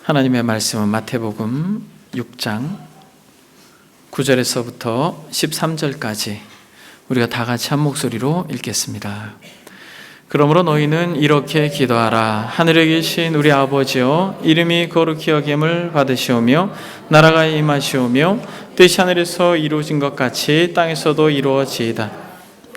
하나님의 말씀은 마태복음 6장 9절에서부터 13절까지 우리가 다 같이 한 목소리로 읽겠습니다. 그러므로 너희는 이렇게 기도하라. 하늘에 계신 우리 아버지여, 이름이 거룩히 여김을 받으시오며 나라가 임하시오며 뜻이 하늘에서 이루어진 것 같이 땅에서도 이루어지이다.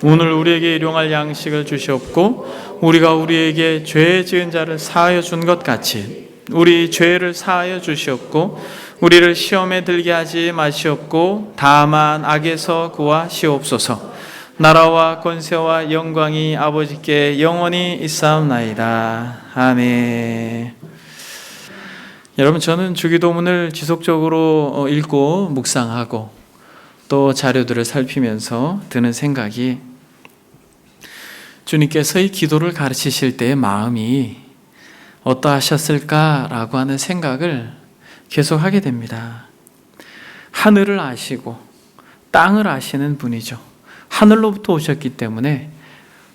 오늘 우리에게 일용할 양식을 주시옵고 우리가 우리에게 죄 지은 자를 사하여 준 것 같이 우리 죄를 사하여 주시옵고 우리를 시험에 들게 하지 마시옵고 다만 악에서 구하시옵소서. 나라와 권세와 영광이 아버지께 영원히 있사옵나이다. 아멘. 여러분, 저는 주기도문을 지속적으로 읽고 묵상하고 또 자료들을 살피면서 드는 생각이, 주님께서 이 기도를 가르치실 때의 마음이 어떠하셨을까라고 하는 생각을 계속 하게 됩니다. 하늘을 아시고 땅을 아시는 분이죠. 하늘로부터 오셨기 때문에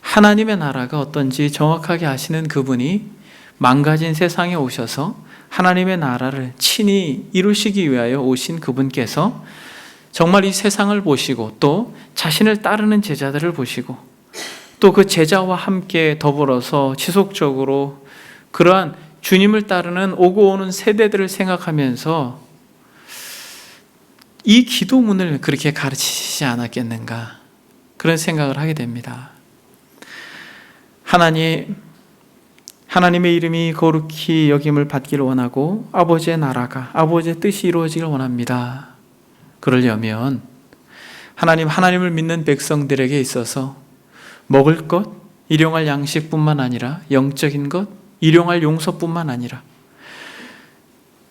하나님의 나라가 어떤지 정확하게 아시는 그분이 망가진 세상에 오셔서 하나님의 나라를 친히 이루시기 위하여 오신 그분께서 정말 이 세상을 보시고 또 자신을 따르는 제자들을 보시고 또 그 제자와 함께 더불어서 지속적으로 그러한 주님을 따르는 오고 오는 세대들을 생각하면서 이 기도문을 그렇게 가르치시지 않았겠는가, 그런 생각을 하게 됩니다. 하나님의 이름이 거룩히 여김을 받기를 원하고 아버지의 나라가, 아버지의 뜻이 이루어지길 원합니다. 그러려면 하나님을 믿는 백성들에게 있어서 먹을 것, 일용할 양식뿐만 아니라 영적인 것, 일용할 용서뿐만 아니라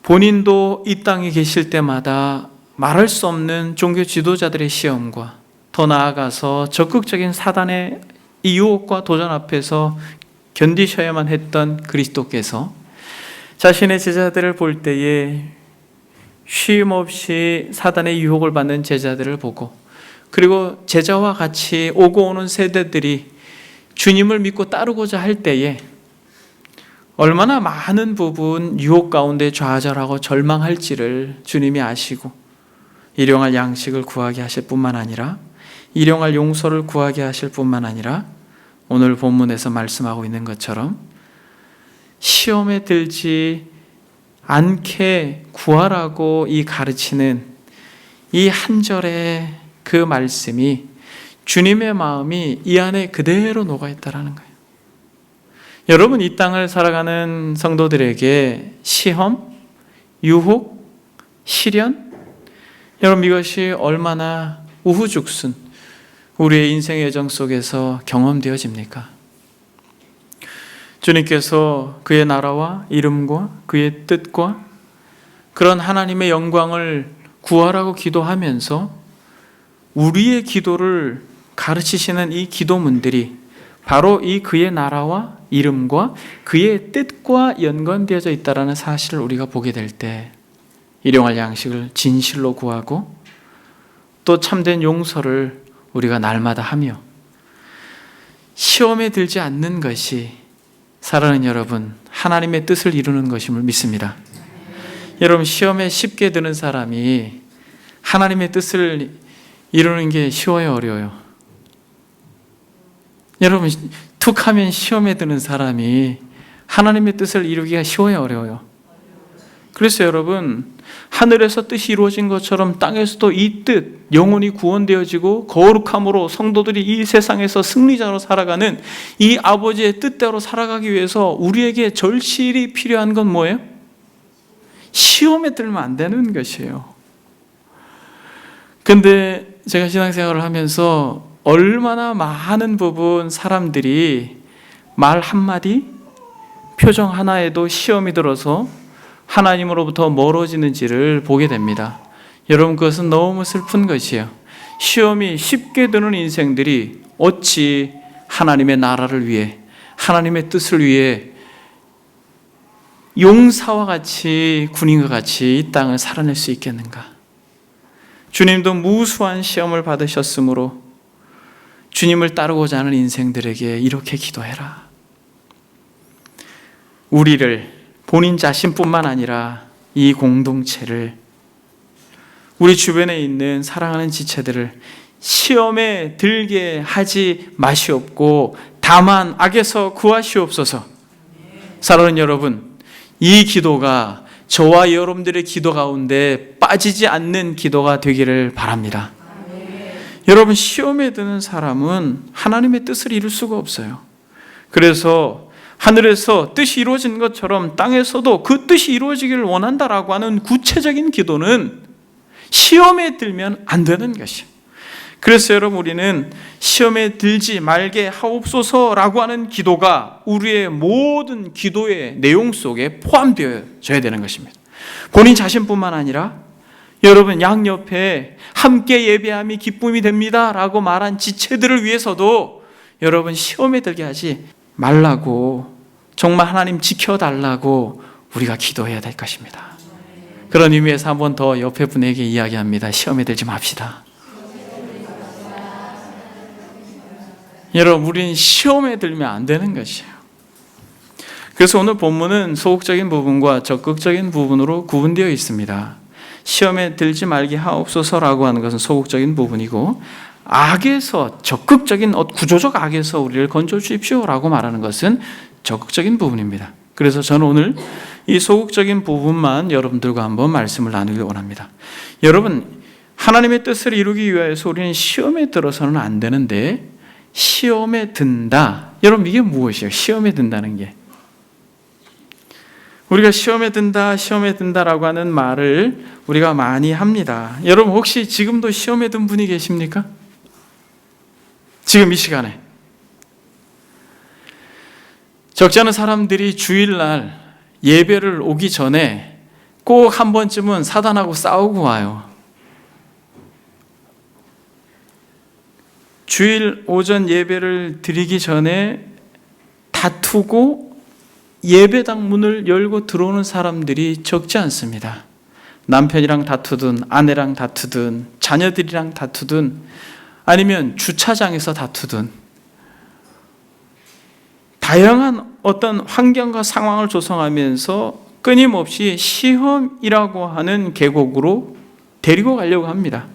본인도 이 땅에 계실 때마다 말할 수 없는 종교 지도자들의 시험과 더 나아가서 적극적인 사단의 이 유혹과 도전 앞에서 견디셔야만 했던 그리스도께서 자신의 제자들을 볼 때에 쉼없이 사단의 유혹을 받는 제자들을 보고, 그리고 제자와 같이 오고 오는 세대들이 주님을 믿고 따르고자 할 때에 얼마나 많은 부분 유혹 가운데 좌절하고 절망할지를 주님이 아시고 일용할 양식을 구하게 하실 뿐만 아니라 일용할 용서를 구하게 하실 뿐만 아니라 오늘 본문에서 말씀하고 있는 것처럼 시험에 들지 않게 구하라고 이 가르치는 이 한 절의 그 말씀이 주님의 마음이 이 안에 그대로 녹아있다라는 거예요. 여러분, 이 땅을 살아가는 성도들에게 시험, 유혹, 시련, 여러분, 이것이 얼마나 우후죽순 우리의 인생의 여정 속에서 경험되어집니까? 주님께서 그의 나라와 이름과 그의 뜻과 그런 하나님의 영광을 구하라고 기도하면서 우리의 기도를 가르치시는 이 기도문들이 바로 이 그의 나라와 이름과 그의 뜻과 연관되어져 있다는 사실을 우리가 보게 될 때 일용할 양식을 진실로 구하고 또 참된 용서를 우리가 날마다 하며 시험에 들지 않는 것이 사랑하는 여러분, 하나님의 뜻을 이루는 것임을 믿습니다. 여러분, 시험에 쉽게 드는 사람이 하나님의 뜻을 이루는 게 쉬워요, 어려워요? 여러분, 툭 하면 시험에 드는 사람이 하나님의 뜻을 이루기가 쉬워요, 어려워요? 그래서 여러분, 하늘에서 뜻이 이루어진 것처럼 땅에서도 이 뜻, 영혼이 구원되어지고 거룩함으로 성도들이 이 세상에서 승리자로 살아가는 이 아버지의 뜻대로 살아가기 위해서 우리에게 절실히 필요한 건 뭐예요? 시험에 들면 안 되는 것이에요. 근데 제가 신앙생활을 하면서 얼마나 많은 부분 사람들이 말 한마디, 표정 하나에도 시험이 들어서 하나님으로부터 멀어지는지를 보게 됩니다. 여러분, 그것은 너무 슬픈 것이에요. 시험이 쉽게 드는 인생들이 어찌 하나님의 나라를 위해, 하나님의 뜻을 위해 용사와 같이, 군인과 같이 이 땅을 살아낼 수 있겠는가? 주님도 무수한 시험을 받으셨으므로 주님을 따르고자 하는 인생들에게 이렇게 기도해라. 우리를 본인 자신뿐만 아니라 이 공동체를, 우리 주변에 있는 사랑하는 지체들을 시험에 들게 하지 마시옵고 다만 악에서 구하시옵소서. 사랑하는 여러분, 이 기도가 저와 여러분들의 기도 가운데 빠지지 않는 기도가 되기를 바랍니다. 여러분, 시험에 드는 사람은 하나님의 뜻을 이룰 수가 없어요. 그래서 하늘에서 뜻이 이루어진 것처럼 땅에서도 그 뜻이 이루어지기를 원한다라고 하는 구체적인 기도는 시험에 들면 안 되는 것이에요. 그래서 여러분, 우리는 시험에 들지 말게 하옵소서라고 하는 기도가 우리의 모든 기도의 내용 속에 포함되어져야 되는 것입니다. 본인 자신뿐만 아니라 여러분 양옆에 함께 예배함이 기쁨이 됩니다 라고 말한 지체들을 위해서도 여러분 시험에 들게 하지 말라고, 정말 하나님 지켜달라고 우리가 기도해야 될 것입니다. 그런 의미에서 한 번 더 옆에 분에게 이야기합니다. 시험에 들지 맙시다. 여러분, 우리는 시험에 들면 안 되는 것이에요. 그래서 오늘 본문은 소극적인 부분과 적극적인 부분으로 구분되어 있습니다. 시험에 들지 말게 하옵소서라고 하는 것은 소극적인 부분이고, 악에서, 적극적인 구조적 악에서 우리를 건져 주십시오라고 말하는 것은 적극적인 부분입니다. 그래서 저는 오늘 이 소극적인 부분만 여러분들과 한번 말씀을 나누길 원합니다. 여러분, 하나님의 뜻을 이루기 위해서 우리는 시험에 들어서는 안 되는데, 시험에 든다. 여러분, 이게 무엇이에요? 시험에 든다는 게. 우리가 시험에 든다라고 하는 말을 우리가 많이 합니다. 여러분, 혹시 지금도 시험에 든 분이 계십니까? 지금 이 시간에. 적지 않은 사람들이 주일날 예배를 오기 전에 꼭 한 번쯤은 사단하고 싸우고 와요. 주일 오전 예배를 드리기 전에 다투고 예배당 문을 열고 들어오는 사람들이 적지 않습니다. 남편이랑 다투든 아내랑 다투든 자녀들이랑 다투든 아니면 주차장에서 다투든 다양한 어떤 환경과 상황을 조성하면서 끊임없이 시험이라고 하는 계곡으로 데리고 가려고 합니다.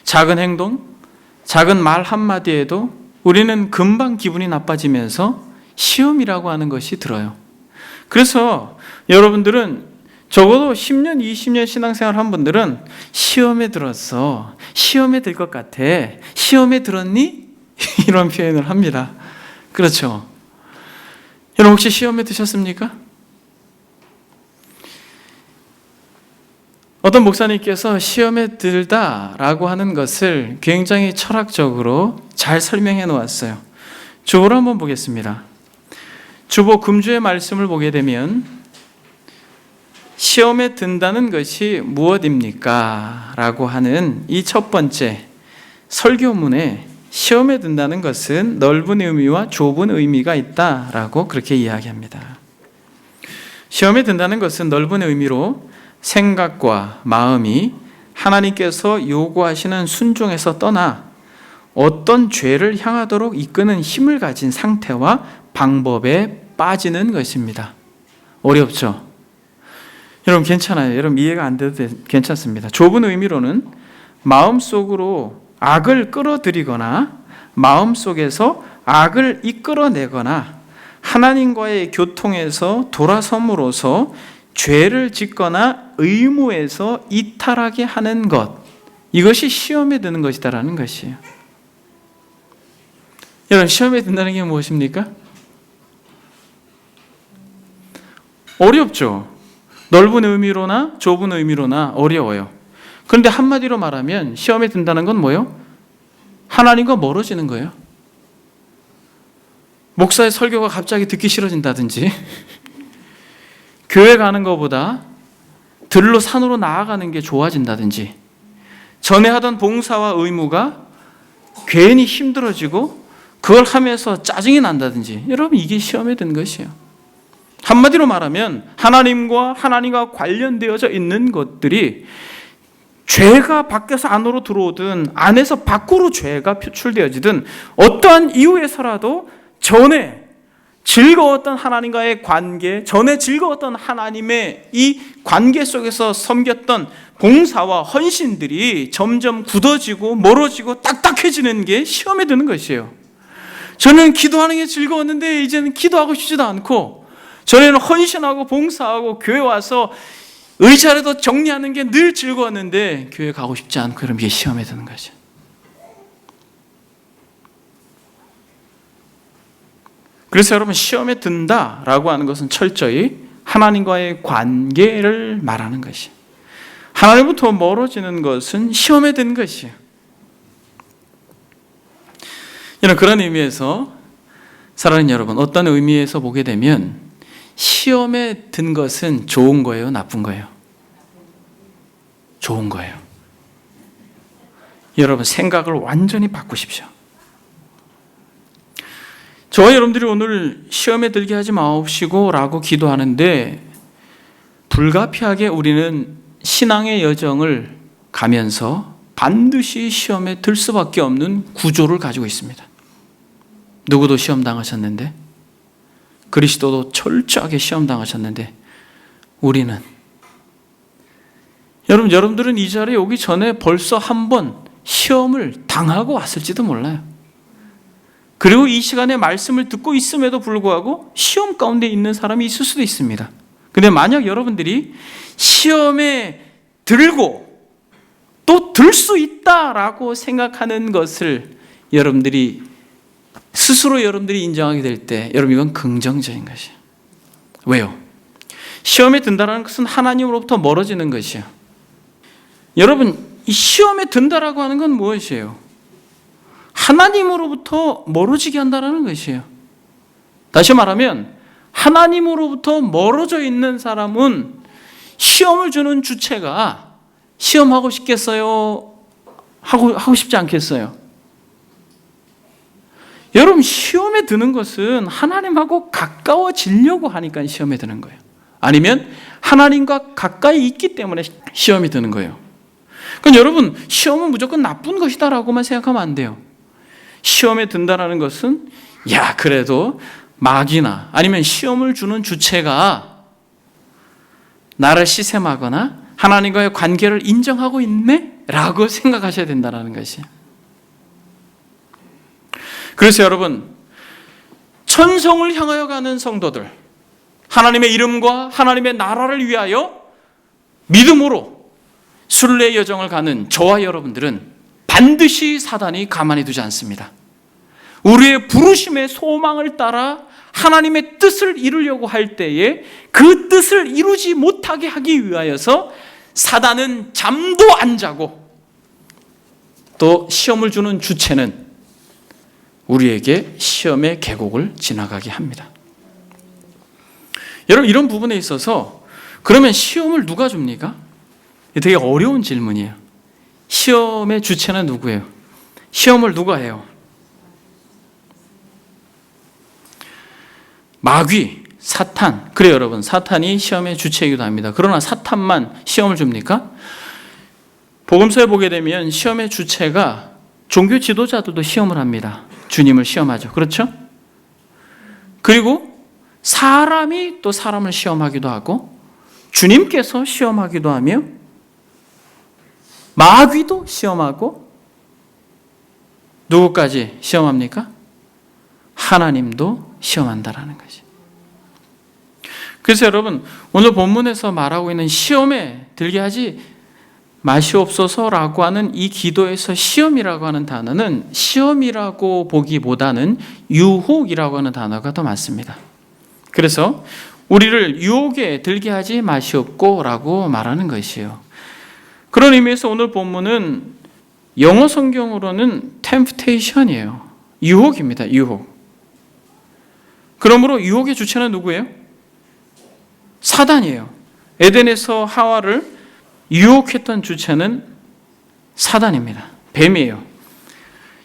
작은 행동, 작은 말 한마디에도 우리는 금방 기분이 나빠지면서 시험이라고 하는 것이 들어요. 그래서 여러분들은 적어도 10년, 20년 신앙생활 한 분들은 시험에 들었어. 시험에 들 것 같아. 시험에 들었니? 이런 표현을 합니다. 그렇죠. 여러분, 혹시 시험에 드셨습니까? 어떤 목사님께서 시험에 들다라고 하는 것을 굉장히 철학적으로 잘 설명해 놓았어요. 주보를 한번 보겠습니다. 주보 금주의 말씀을 보게 되면 시험에 든다는 것이 무엇입니까? 라고 하는 이 첫 번째 설교문에 시험에 든다는 것은 넓은 의미와 좁은 의미가 있다라고 그렇게 이야기합니다. 시험에 든다는 것은 넓은 의미로 생각과 마음이 하나님께서 요구하시는 순종에서 떠나 어떤 죄를 향하도록 이끄는 힘을 가진 상태와 방법에 빠지는 것입니다. 어렵죠? 여러분, 괜찮아요. 여러분, 이해가 안 돼도 괜찮습니다. 좁은 의미로는 마음속으로 악을 끌어들이거나 마음속에서 악을 이끌어내거나 하나님과의 교통에서 돌아섬으로써 죄를 짓거나 의무에서 이탈하게 하는 것, 이것이 시험에 드는 것이다라는 것이에요. 여러분, 시험에 든다는 게 무엇입니까? 어렵죠. 넓은 의미로나 좁은 의미로나 어려워요. 그런데 한마디로 말하면 시험에 든다는 건 뭐예요? 하나님과 멀어지는 거예요. 목사의 설교가 갑자기 듣기 싫어진다든지 교회 가는 것보다 들로 산으로 나아가는 게 좋아진다든지 전에 하던 봉사와 의무가 괜히 힘들어지고 그걸 하면서 짜증이 난다든지, 여러분, 이게 시험에 든 것이에요. 한마디로 말하면 하나님과 관련되어져 있는 것들이 죄가 밖에서 안으로 들어오든 안에서 밖으로 죄가 표출되어지든 어떠한 이유에서라도 전에 즐거웠던 하나님과의 관계, 전에 즐거웠던 하나님의 이 관계 속에서 섬겼던 봉사와 헌신들이 점점 굳어지고 멀어지고 딱딱해지는 게 시험에 드는 것이에요. 저는 기도하는 게 즐거웠는데 이제는 기도하고 싶지도 않고, 전에는 헌신하고 봉사하고 교회 와서 의자라도 정리하는 게 늘 즐거웠는데 교회 가고 싶지 않고, 그럼 이게 시험에 드는 거죠. 그래서 여러분, 시험에 든다라고 하는 것은 철저히 하나님과의 관계를 말하는 것이에요. 하나님부터 멀어지는 것은 시험에 든 것이에요. 그런 의미에서 사랑하는 여러분, 어떤 의미에서 보게 되면 시험에 든 것은 좋은 거예요, 나쁜 거예요? 좋은 거예요. 여러분, 생각을 완전히 바꾸십시오. 저와 여러분들이 오늘 시험에 들게 하지 마옵시고 라고 기도하는데, 불가피하게 우리는 신앙의 여정을 가면서 반드시 시험에 들 수밖에 없는 구조를 가지고 있습니다. 누구도 시험 당하셨는데, 그리스도도 철저하게 시험 당하셨는데, 우리는, 여러분들은 이 자리에 오기 전에 벌써 한 번 시험을 당하고 왔을지도 몰라요. 그리고 이 시간에 말씀을 듣고 있음에도 불구하고 시험 가운데 있는 사람이 있을 수도 있습니다. 근데 만약 여러분들이 시험에 들고 또 들 수 있다라고 생각하는 것을 스스로 여러분들이 인정하게 될 때, 여러분, 이건 긍정적인 것이에요. 왜요? 시험에 든다는 것은 하나님으로부터 멀어지는 것이에요. 여러분, 이 시험에 든다라고 하는 건 무엇이에요? 하나님으로부터 멀어지게 한다는 것이에요. 다시 말하면 하나님으로부터 멀어져 있는 사람은 시험을 주는 주체가 시험하고 싶겠어요? 하고 싶지 않겠어요? 여러분, 시험에 드는 것은 하나님하고 가까워지려고 하니까 시험에 드는 거예요. 아니면 하나님과 가까이 있기 때문에 시험이 드는 거예요. 그러니까 여러분, 시험은 무조건 나쁜 것이다라고만 생각하면 안 돼요. 시험에 든다는 것은, 야, 그래도 마귀나 아니면 시험을 주는 주체가 나를 시샘하거나 하나님과의 관계를 인정하고 있네? 라고 생각하셔야 된다는 것이에요. 그래서 여러분, 천성을 향하여 가는 성도들, 하나님의 이름과 하나님의 나라를 위하여 믿음으로 순례의 여정을 가는 저와 여러분들은 반드시 사단이 가만히 두지 않습니다. 우리의 부르심의 소망을 따라 하나님의 뜻을 이루려고 할 때에 그 뜻을 이루지 못하게 하기 위하여서 사단은 잠도 안 자고, 또 시험을 주는 주체는 우리에게 시험의 계곡을 지나가게 합니다. 여러분, 이런 부분에 있어서 그러면 시험을 누가 줍니까? 되게 어려운 질문이에요. 시험의 주체는 누구예요? 시험을 누가 해요? 마귀, 사탄. 그래요, 여러분. 사탄이 시험의 주체이기도 합니다. 그러나 사탄만 시험을 줍니까? 복음서에 보게 되면 시험의 주체가 종교 지도자들도 시험을 합니다. 주님을 시험하죠. 그렇죠? 그리고 사람이 또 사람을 시험하기도 하고, 주님께서 시험하기도 하며, 마귀도 시험하고, 누구까지 시험합니까? 하나님도 시험한다라는 것이. 그래서 여러분, 오늘 본문에서 말하고 있는 시험에 들게 하지 마시옵소서라고 하는 이 기도에서 시험이라고 하는 단어는 시험이라고 보기보다는 유혹이라고 하는 단어가 더 맞습니다. 그래서 우리를 유혹에 들게 하지 마시옵고라고 말하는 것이에요. 그런 의미에서 오늘 본문은 영어 성경으로는 temptation이에요. 유혹입니다. 유혹. 그러므로 유혹의 주체는 누구예요? 사단이에요. 에덴에서 하와를 유혹했던 주체는 사단입니다. 뱀이에요.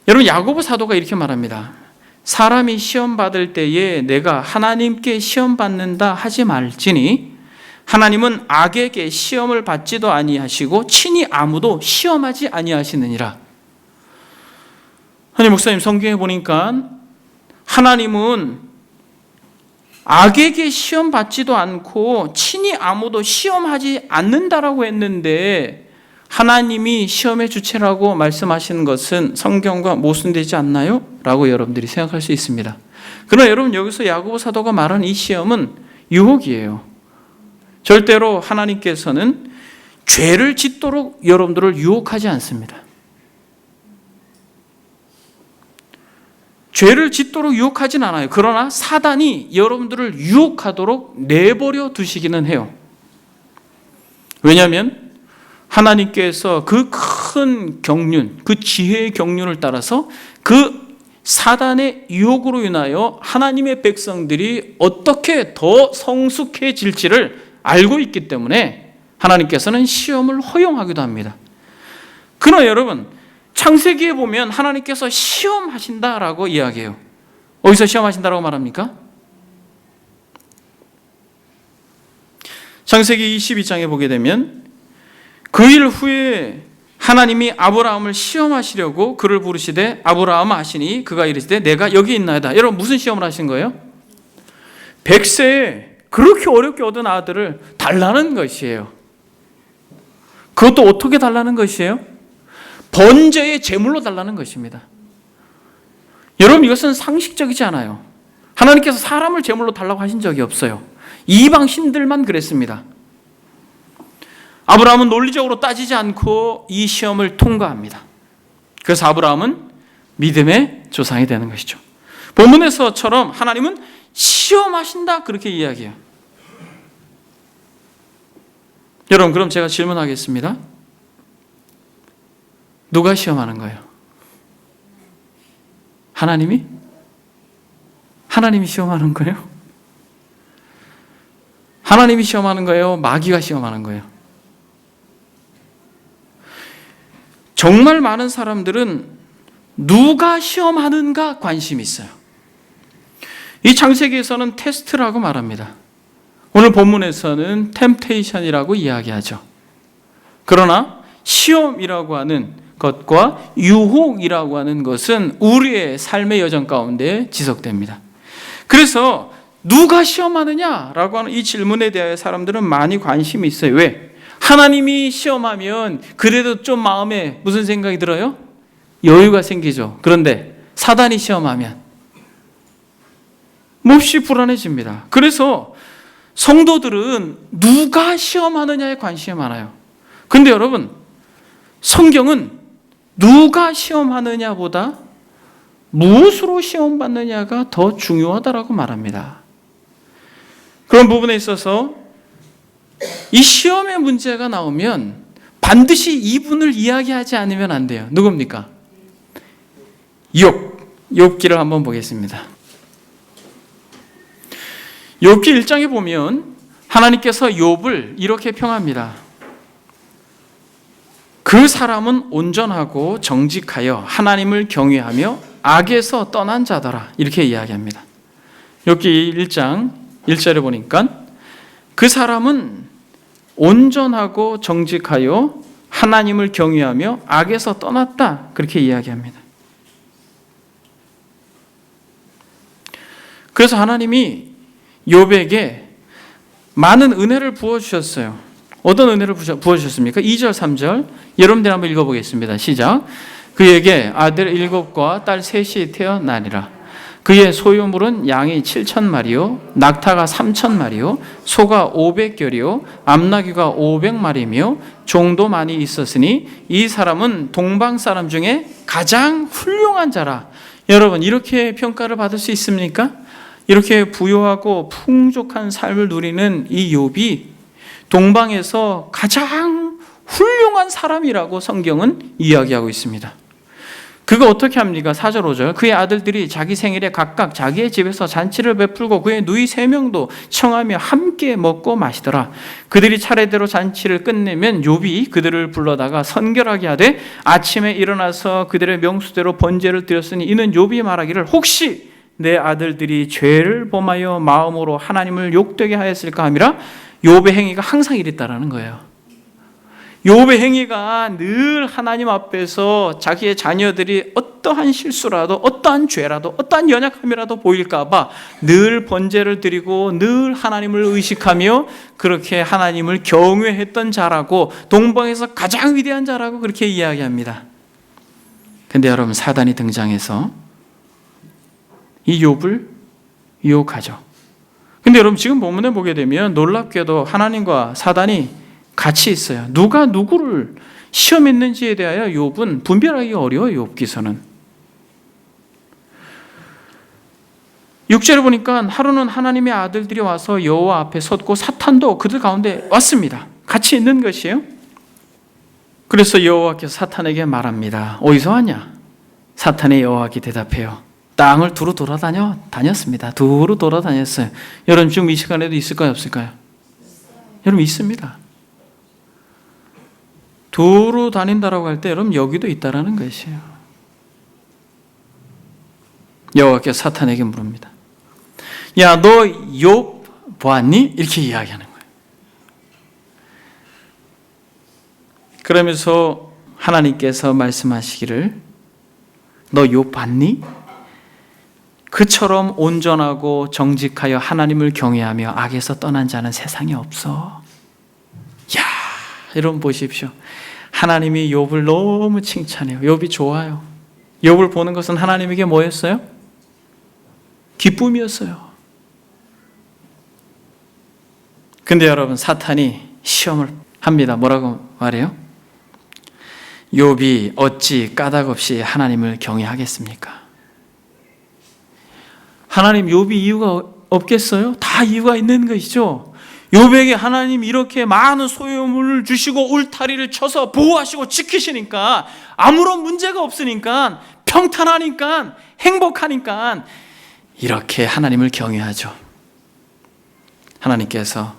여러분, 야고보 사도가 이렇게 말합니다. 사람이 시험 받을 때에 내가 하나님께 시험 받는다 하지 말지니 하나님은 악에게 시험을 받지도 아니하시고 친히 아무도 시험하지 아니하시느니라. 아니, 목사님, 성경에 보니까 하나님은 악에게 시험 받지도 않고 친히 아무도 시험하지 않는다라고 했는데 하나님이 시험의 주체라고 말씀하시는 것은 성경과 모순되지 않나요? 라고 여러분들이 생각할 수 있습니다. 그러나 여러분, 여기서 야고보 사도가 말한 이 시험은 유혹이에요. 절대로 하나님께서는 죄를 짓도록 여러분들을 유혹하지 않습니다. 죄를 짓도록 유혹하진 않아요. 그러나 사단이 여러분들을 유혹하도록 내버려 두시기는 해요. 왜냐하면 하나님께서 그 큰 경륜, 그 지혜의 경륜을 따라서 그 사단의 유혹으로 인하여 하나님의 백성들이 어떻게 더 성숙해질지를 알고 있기 때문에 하나님께서는 시험을 허용하기도 합니다. 그러나 여러분, 창세기에 보면 하나님께서 시험하신다라고 이야기해요. 어디서 시험하신다라고 말합니까? 창세기 22장에 보게 되면 그 일 후에 하나님이 아브라함을 시험하시려고 그를 부르시되 아브라함 하시니 그가 이르시되 내가 여기 있나이다. 여러분, 무슨 시험을 하신 거예요? 100세에 그렇게 어렵게 얻은 아들을 달라는 것이에요. 그것도 어떻게 달라는 것이에요? 번제의 제물로 달라는 것입니다. 여러분, 이것은 상식적이지 않아요. 하나님께서 사람을 제물로 달라고 하신 적이 없어요. 이방 신들만 그랬습니다. 아브라함은 논리적으로 따지지 않고 이 시험을 통과합니다. 그래서 아브라함은 믿음의 조상이 되는 것이죠. 본문에서처럼 하나님은 시험하신다, 그렇게 이야기해요. 여러분, 그럼 제가 질문하겠습니다. 누가 시험하는 거예요? 하나님이? 하나님이 시험하는 거예요? 하나님이 시험하는 거예요? 마귀가 시험하는 거예요? 정말 많은 사람들은 누가 시험하는가 관심이 있어요. 이 창세기에서는 테스트라고 말합니다. 오늘 본문에서는 템테이션이라고 이야기하죠. 그러나 시험이라고 하는 것과 유혹이라고 하는 것은 우리의 삶의 여정 가운데 지속됩니다. 그래서 누가 시험하느냐라고 하는 이 질문에 대해 사람들은 많이 관심이 있어요. 왜? 하나님이 시험하면 그래도 좀 마음에 무슨 생각이 들어요? 여유가 생기죠. 그런데 사단이 시험하면 몹시 불안해집니다. 그래서 성도들은 누가 시험하느냐에 관심이 많아요. 근데 여러분, 성경은 누가 시험하느냐보다 무엇으로 시험받느냐가 더 중요하다라고 말합니다. 그런 부분에 있어서 이 시험의 문제가 나오면 반드시 이분을 이야기하지 않으면 안 돼요. 누굽니까? 욥기를 한번 보겠습니다. 욥기 1장에 보면 하나님께서 욥을 이렇게 평합니다. 그 사람은 온전하고 정직하여 하나님을 경외하며 악에서 떠난 자더라, 이렇게 이야기합니다. 욥기 1장 1절에 보니까 그 사람은 온전하고 정직하여 하나님을 경외하며 악에서 떠났다, 그렇게 이야기합니다. 그래서 하나님이 욥에게 많은 은혜를 부어주셨어요. 어떤 은혜를 부어주셨습니까? 2절 3절 여러분들 한번 읽어보겠습니다. 시작. 그에게 아들 7과 딸 3이 태어나니라. 그의 소유물은 양이 7,000마리요 낙타가 3,000마리요 소가 500결이요 암나귀가 500마리며 종도 많이 있었으니 이 사람은 동방 사람 중에 가장 훌륭한 자라. 여러분, 이렇게 평가를 받을 수 있습니까? 이렇게 부유하고 풍족한 삶을 누리는 이 욥이 동방에서 가장 훌륭한 사람이라고 성경은 이야기하고 있습니다. 그거 어떻게 합니까? 4절 5절 그의 아들들이 자기 생일에 각각 자기의 집에서 잔치를 베풀고 그의 누이 3명도 청하며 함께 먹고 마시더라. 그들이 차례대로 잔치를 끝내면 욥이 그들을 불러다가 선결하게 하되 아침에 일어나서 그들의 명수대로 번제를 드렸으니 이는 욥이 말하기를 혹시 내 아들들이 죄를 범하여 마음으로 하나님을 욕되게 하였을까 함이라. 욥의 행위가 항상 이랬다라는 거예요. 욥의 행위가 늘 하나님 앞에서 자기의 자녀들이 어떠한 실수라도 어떠한 죄라도 어떠한 연약함이라도 보일까 봐 늘 번제를 드리고 늘 하나님을 의식하며 그렇게 하나님을 경외했던 자라고, 동방에서 가장 위대한 자라고 그렇게 이야기합니다. 근데 여러분, 사단이 등장해서 이 욥을 유혹하죠. 근데 여러분, 지금 본문에 보게 되면 놀랍게도 하나님과 사단이 같이 있어요. 누가 누구를 시험했는지에 대하여 욥은 분별하기 어려워요. 욥기서는 6절에 보니까 하루는 하나님의 아들들이 와서 여호와 앞에 섰고 사탄도 그들 가운데 왔습니다. 같이 있는 것이에요. 그래서 여호와께서 사탄에게 말합니다. 어디서 왔냐? 사탄의 여호와께 대답해요. 땅을 두루 돌아다녔습니다. 두루 돌아다녔어요. 여러분, 지금 이 시간에도 있을까요, 없을까요? 여러분, 있습니다. 두루 다닌다라고 할 때 여러분, 여기도 있다라는 것이에요. 여호와께서 사탄에게 물습니다. 야, 너 욥 보았니? 이렇게 이야기하는 거예요. 그러면서 하나님께서 말씀하시기를, 너 욥 봤니? 그처럼 온전하고 정직하여 하나님을 경외하며 악에서 떠난 자는 세상에 없어. 야, 여러분 보십시오. 하나님이 욥을 너무 칭찬해요. 욥이 좋아요. 욥을 보는 것은 하나님에게 뭐였어요? 기쁨이었어요. 근데 여러분, 사탄이 시험을 합니다. 뭐라고 말해요? 욥이 어찌 까닭없이 하나님을 경외하겠습니까? 하나님, 욥이 이유가 없겠어요? 다 이유가 있는 것이죠. 욥에게 하나님 이렇게 많은 소유물을 주시고 울타리를 쳐서 보호하시고 지키시니까, 아무런 문제가 없으니까, 평탄하니까, 행복하니까 이렇게 하나님을 경외하죠. 하나님께서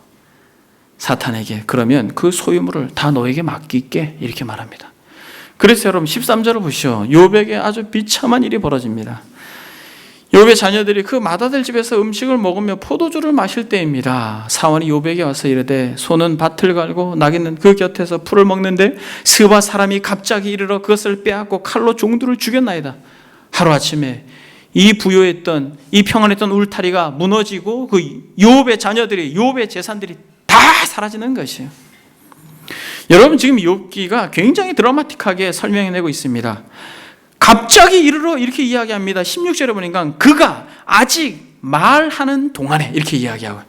사탄에게 그러면 그 소유물을 다 너에게 맡길게, 이렇게 말합니다. 그래서 여러분 13절을 보시오. 욥에게 아주 비참한 일이 벌어집니다. 욥의 자녀들이 그 맏아들 집에서 음식을 먹으며 포도주를 마실 때입니다. 사원이 욥에게 와서 이르되, 소는 밭을 갈고 나귀는 그 곁에서 풀을 먹는데 스바 사람이 갑자기 이르러 그것을 빼앗고 칼로 종들을 죽였나이다. 하루아침에 이 부요했던, 이 평안했던 울타리가 무너지고 그 욥의 자녀들이, 욥의 재산들이 다 사라지는 것이에요. 여러분, 지금 욥기가 굉장히 드라마틱하게 설명해내고 있습니다. 갑자기 이르러 이렇게 이야기합니다. 16절에 보니까 그가 아직 말하는 동안에, 이렇게 이야기하고,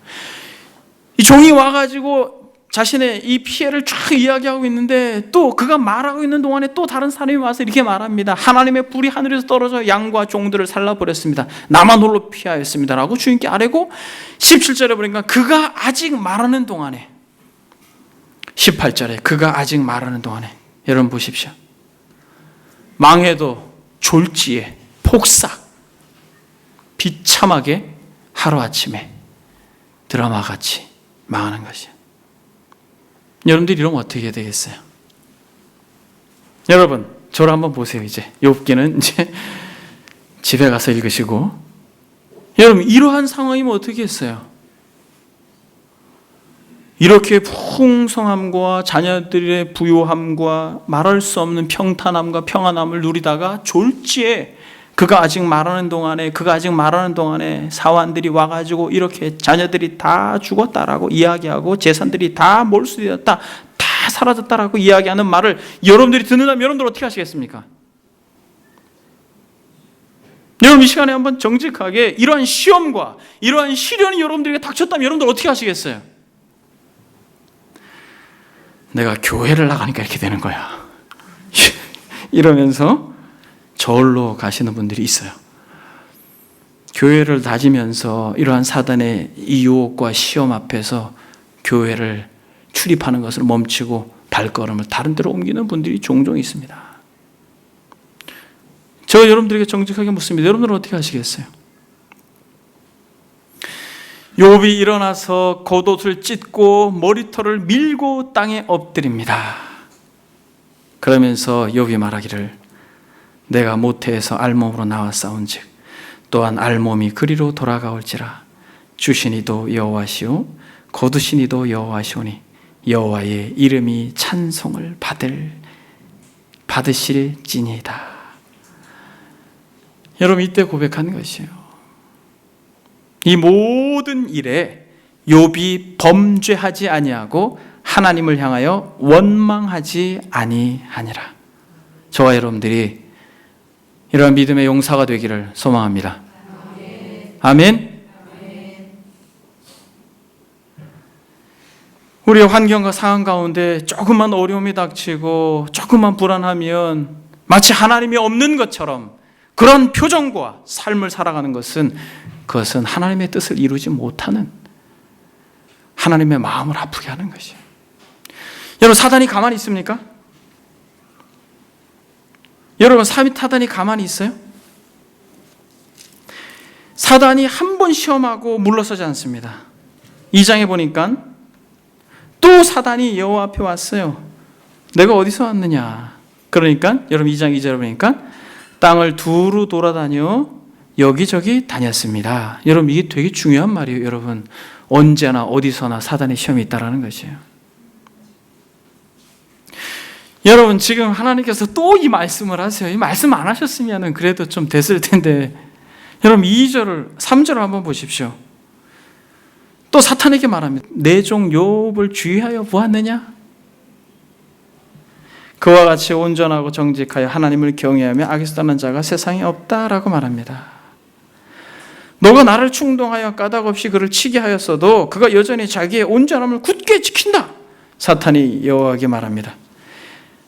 이 종이 와가지고 자신의 이 피해를 쫙 이야기하고 있는데, 또 그가 말하고 있는 동안에 또 다른 사람이 와서 이렇게 말합니다. 하나님의 불이 하늘에서 떨어져 양과 종들을 살라버렸습니다. 나만 홀로 피하였습니다 라고 주인께 아뢰고, 17절에 보니까 그가 아직 말하는 동안에, 18절에 그가 아직 말하는 동안에, 여러분 보십시오. 망해도 졸지에 폭삭 비참하게 하루아침에 드라마같이 망하는 것이에요. 여러분들이 이러면 어떻게 되겠어요? 여러분, 저를 한번 보세요. 이제 욥기는 이제 집에 가서 읽으시고, 여러분 이러한 상황이면 어떻게 했어요? 이렇게 풍성함과 자녀들의 부요함과 말할 수 없는 평탄함과 평안함을 누리다가 졸지에, 그가 아직 말하는 동안에 사환들이 와가지고 이렇게 자녀들이 다 죽었다라고 이야기하고 재산들이 다 몰수되었다, 다 사라졌다라고 이야기하는 말을 여러분들이 듣는다면 여러분들 어떻게 하시겠습니까? 여러분, 이 시간에 한번 정직하게 이러한 시험과 이러한 시련이 여러분들에게 닥쳤다면 여러분들 어떻게 하시겠어요? 내가 교회를 나가니까 이렇게 되는 거야, 이러면서 저울로 가시는 분들이 있어요. 교회를 다지면서 이러한 사단의 이 유혹과 시험 앞에서 교회를 출입하는 것을 멈추고 발걸음을 다른 데로 옮기는 분들이 종종 있습니다. 저 여러분들에게 정직하게 묻습니다. 여러분들은 어떻게 하시겠어요? 욥이 일어나서 겉옷을 찢고 머리털을 밀고 땅에 엎드립니다. 그러면서 욥이 말하기를, 내가 모태에서 알몸으로 나왔사온즉 또한 알몸이 그리로 돌아가올지라. 주신 이도 여호와시오 거두신 이도 여호와시오니 여호와의 이름이 찬송을 받으실지니이다. 여러분, 이때 고백한 것이에요. 이 모든 일에 욥이 범죄하지 아니하고 하나님을 향하여 원망하지 아니하니라. 저와 여러분들이 이러한 믿음의 용사가 되기를 소망합니다. 아멘. 우리의 환경과 상황 가운데 조금만 어려움이 닥치고 조금만 불안하면 마치 하나님이 없는 것처럼 그런 표정과 삶을 살아가는 것은, 그것은 하나님의 뜻을 이루지 못하는, 하나님의 마음을 아프게 하는 것이에요. 여러분, 사단이 가만히 있습니까? 여러분, 사단이 가만히 있어요? 사단이 한 번 시험하고 물러서지 않습니다. 2장에 보니까 또 사단이 여호와 앞에 왔어요. 내가 어디서 왔느냐? 그러니까 여러분 2장 2절에 보니까 땅을 두루 돌아다녀 여기저기 다녔습니다. 여러분, 이게 되게 중요한 말이에요. 여러분, 언제나 어디서나 사단의 시험이 있다는 것이에요. 여러분, 지금 하나님께서 또 이 말씀을 하세요. 이 말씀 안 하셨으면 그래도 좀 됐을 텐데, 여러분 2절을 3절을 한번 보십시오. 또 사탄에게 말합니다. 내 종 욥을 주의하여 보았느냐? 그와 같이 온전하고 정직하여 하나님을 경외하며 악에서 떠난 자가 세상에 없다라고 말합니다. 너가 나를 충동하여 까닭없이 그를 치게 하였어도 그가 여전히 자기의 온전함을 굳게 지킨다. 사탄이 여호와에게 말합니다.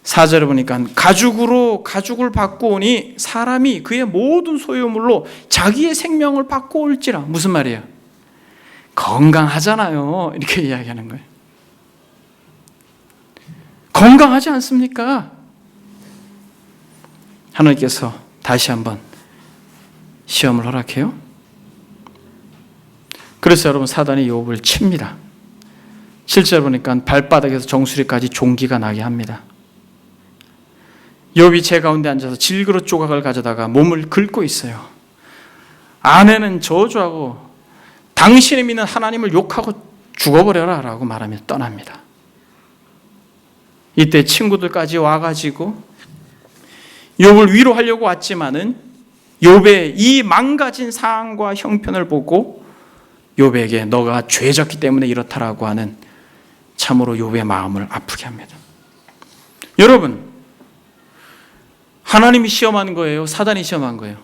4절에 보니까 가죽을 받고 오니 사람이 그의 모든 소유물로 자기의 생명을 받고 올지라. 무슨 말이에요? 건강하잖아요. 이렇게 이야기하는 거예요. 건강하지 않습니까? 하나님께서 다시 한번 시험을 허락해요. 그래서 여러분, 사단이 욥을 칩니다. 7절 보니까 발바닥에서 정수리까지 종기가 나게 합니다. 욥이 제 가운데 앉아서 질그릇 조각을 가져다가 몸을 긁고 있어요. 아내는 저주하고 당신이 믿는 하나님을 욕하고 죽어버려라 라고 말하며 떠납니다. 이때 친구들까지 와가지고 욥을 위로하려고 왔지만은 욥의 이 망가진 상황과 형편을 보고 욥에게 너가 죄졌기 때문에 이렇다라고 하는, 참으로 욥의 마음을 아프게 합니다. 여러분, 하나님이 시험한 거예요? 사단이 시험한 거예요?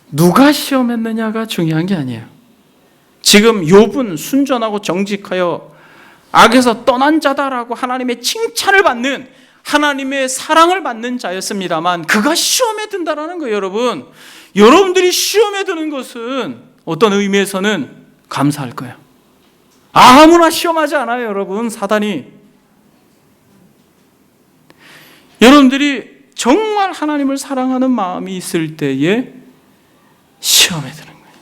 누가 시험했느냐가 중요한 게 아니에요. 지금 욥은 순전하고 정직하여 악에서 떠난 자다라고 하나님의 칭찬을 받는, 하나님의 사랑을 받는 자였습니다만 그가 시험에 든다라는 거예요. 여러분, 여러분들이 시험에 드는 것은 어떤 의미에서는 감사할 거예요. 아무나 시험하지 않아요. 여러분, 사단이. 여러분들이 정말 하나님을 사랑하는 마음이 있을 때에 시험에 드는 거예요.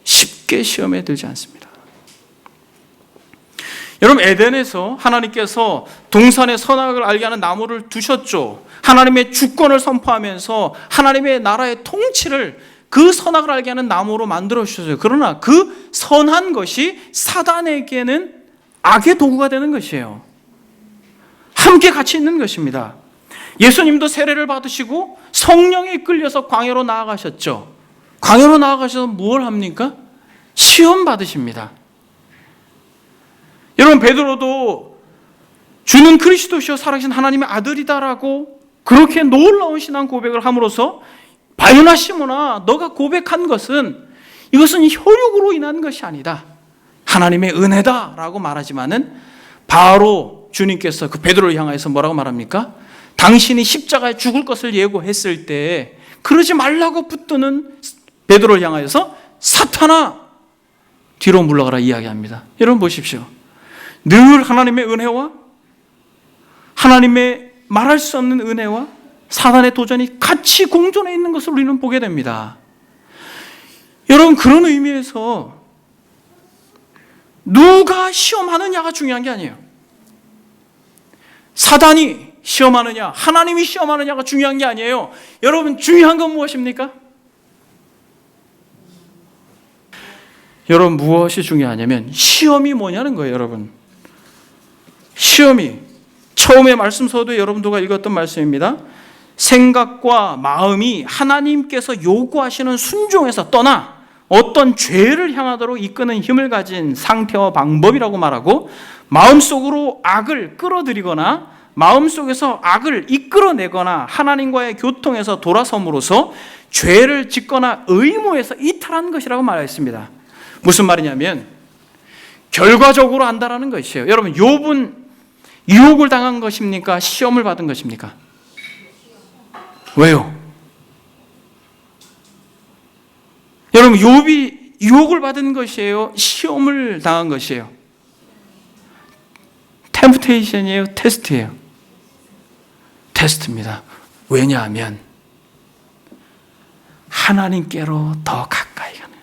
쉽게 시험에 들지 않습니다. 여러분, 에덴에서 하나님께서 동산의 선악을 알게 하는 나무를 두셨죠. 하나님의 주권을 선포하면서 하나님의 나라의 통치를 그 선악을 알게 하는 나무로 만들어 주셨어요. 그러나 그 선한 것이 사단에게는 악의 도구가 되는 것이에요. 함께 같이 있는 것입니다. 예수님도 세례를 받으시고 성령에 이끌려서 광야로 나아가셨죠. 광야로 나아가셔서 무엇을 합니까? 시험 받으십니다. 여러분, 베드로도 주는 그리스도시요 살아계신 하나님의 아들이다라고 그렇게 놀라운 신앙 고백을 함으로써 바요나 시몬아, 너가 고백한 것은 이것은 혈육으로 인한 것이 아니다, 하나님의 은혜다라고 말하지만은 바로 주님께서 그 베드로를 향해서 뭐라고 말합니까? 당신이 십자가에 죽을 것을 예고했을 때 그러지 말라고 붙드는 베드로를 향하여서 사탄아 뒤로 물러가라 이야기합니다. 여러분 보십시오. 늘 하나님의 은혜와 하나님의 말할 수 없는 은혜와 사단의 도전이 같이 공존해 있는 것을 우리는 보게 됩니다. 여러분, 그런 의미에서 누가 시험하느냐가 중요한 게 아니에요. 사단이 시험하느냐, 하나님이 시험하느냐가 중요한 게 아니에요. 여러분, 중요한 건 무엇입니까? 여러분, 무엇이 중요하냐면 시험이 뭐냐는 거예요. 여러분, 시험이 처음에 말씀서도 여러분들과 읽었던 말씀입니다. 생각과 마음이 하나님께서 요구하시는 순종에서 떠나 어떤 죄를 향하도록 이끄는 힘을 가진 상태와 방법이라고 말하고, 마음속으로 악을 끌어들이거나 마음속에서 악을 이끌어내거나 하나님과의 교통에서 돌아섬으로써 죄를 짓거나 의무에서 이탈하는 것이라고 말했습니다. 무슨 말이냐면 결과적으로 한다라는 것이에요. 여러분, 욥은 유혹을 당한 것입니까? 시험을 받은 것입니까? 왜요? 여러분, 욥이 유혹을 받은 것이에요? 시험을 당한 것이에요? 템프테이션이에요? 테스트예요? 테스트입니다. 왜냐하면 하나님께로 더 가까이 가는,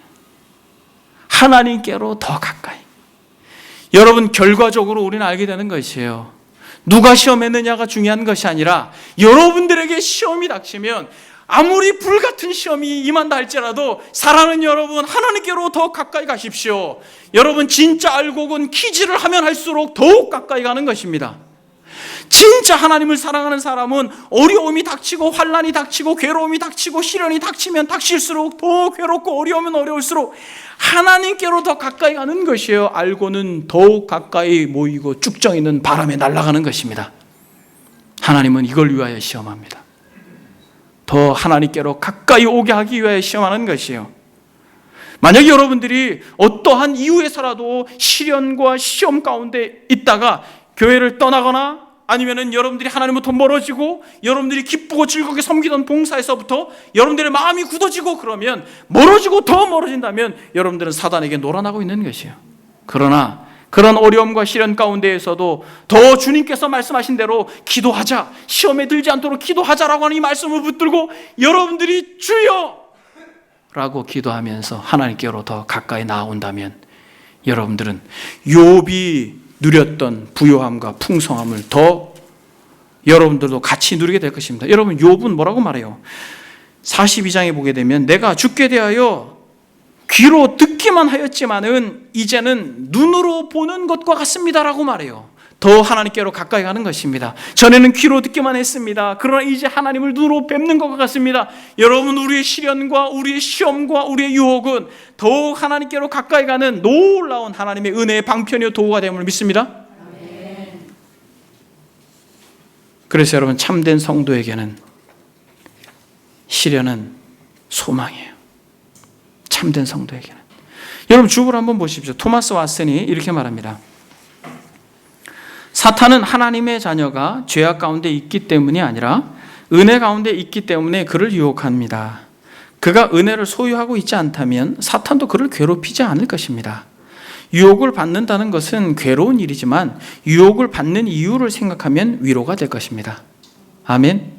하나님께로 더 가까이. 여러분, 결과적으로 우리는 알게 되는 것이에요. 누가 시험했느냐가 중요한 것이 아니라 여러분들에게 시험이 닥치면 아무리 불같은 시험이 임한다 할지라도 사랑하는 여러분, 하나님께로 더 가까이 가십시오. 여러분, 진짜 알곡은 키즈를 하면 할수록 더욱 가까이 가는 것입니다. 진짜 하나님을 사랑하는 사람은 어려움이 닥치고 환난이 닥치고 괴로움이 닥치고 시련이 닥치면 닥칠수록 더 괴롭고 어려우면 어려울수록 하나님께로 더 가까이 가는 것이에요. 알고는 더욱 가까이 모이고 쭉정 있는 바람에 날아가는 것입니다. 하나님은 이걸 위하여 시험합니다. 더 하나님께로 가까이 오게 하기 위하여 시험하는 것이에요. 만약에 여러분들이 어떠한 이유에서라도 시련과 시험 가운데 있다가 교회를 떠나거나 아니면은 여러분들이 하나님부터 멀어지고 여러분들이 기쁘고 즐겁게 섬기던 봉사에서부터 여러분들의 마음이 굳어지고 그러면 멀어지고 더 멀어진다면 여러분들은 사단에게 놀아나고 있는 것이에요. 그러나 그런 어려움과 시련 가운데에서도 더 주님께서 말씀하신 대로 기도하자, 시험에 들지 않도록 기도하자라고 하는 이 말씀을 붙들고 여러분들이 주여! 라고 기도하면서 하나님께로 더 가까이 나아온다면 여러분들은 욥이 누렸던 부요함과 풍성함을 더 여러분들도 같이 누리게 될 것입니다. 여러분, 욥은 뭐라고 말해요? 42장에 보게 되면 내가 죽게 대하여 귀로 듣기만 하였지만은 이제는 눈으로 보는 것과 같습니다라고 말해요. 더 하나님께로 가까이 가는 것입니다. 전에는 귀로 듣기만 했습니다. 그러나 이제 하나님을 눈으로 뵙는 것과 같습니다. 여러분, 우리의 시련과 우리의 시험과 우리의 유혹은 더욱 하나님께로 가까이 가는 놀라운 하나님의 은혜의 방편이요 도구가 됨을 믿습니다. 그래서 여러분, 참된 성도에게는 시련은 소망이에요. 참된 성도에게는. 여러분, 욥을 한번 보십시오. 토마스 왓슨이 이렇게 말합니다. 사탄은 하나님의 자녀가 죄악 가운데 있기 때문이 아니라 은혜 가운데 있기 때문에 그를 유혹합니다. 그가 은혜를 소유하고 있지 않다면 사탄도 그를 괴롭히지 않을 것입니다. 유혹을 받는다는 것은 괴로운 일이지만 유혹을 받는 이유를 생각하면 위로가 될 것입니다. 아멘.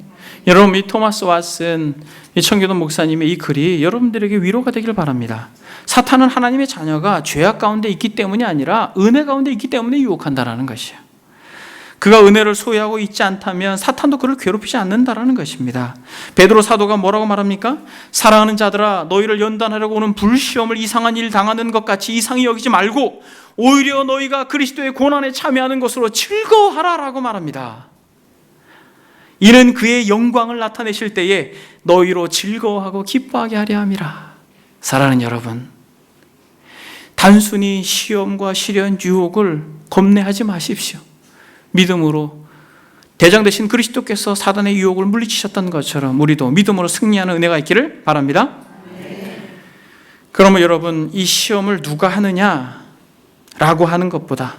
여러분, 이 토마스 왓슨, 이 청교도 목사님의 이 글이 여러분들에게 위로가 되길 바랍니다. 사탄은 하나님의 자녀가 죄악 가운데 있기 때문이 아니라 은혜 가운데 있기 때문에 유혹한다라는 것이에요. 그가 은혜를 소유하고 있지 않다면 사탄도 그를 괴롭히지 않는다라는 것입니다. 베드로 사도가 뭐라고 말합니까? 사랑하는 자들아, 너희를 연단하려고 오는 불시험을 이상한 일 당하는 것 같이 이상히 여기지 말고 오히려 너희가 그리스도의 고난에 참여하는 것으로 즐거워하라라고 말합니다. 이는 그의 영광을 나타내실 때에 너희로 즐거워하고 기뻐하게 하려 함이라. 사랑하는 여러분, 단순히 시험과 시련, 유혹을 겁내하지 마십시오. 믿음으로 대장 되신 그리스도께서 사단의 유혹을 물리치셨던 것처럼 우리도 믿음으로 승리하는 은혜가 있기를 바랍니다. 그러면 여러분, 이 시험을 누가 하느냐라고 하는 것보다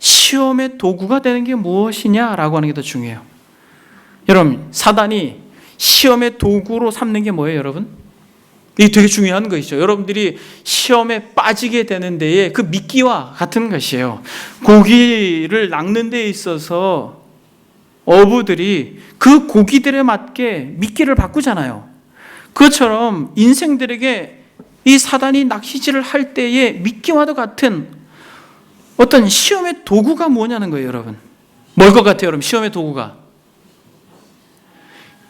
시험의 도구가 되는 게 무엇이냐라고 하는 게 더 중요해요. 여러분, 사단이 시험의 도구로 삼는 게 뭐예요, 여러분? 이게 되게 중요한 것이죠. 여러분들이 시험에 빠지게 되는 데에 그 미끼와 같은 것이에요. 고기를 낚는 데 있어서 어부들이 그 고기들에 맞게 미끼를 바꾸잖아요. 그것처럼 인생들에게 이 사단이 낚시질을 할 때의 미끼와도 같은 어떤 시험의 도구가 뭐냐는 거예요, 여러분. 뭘 것 같아요, 여러분? 시험의 도구가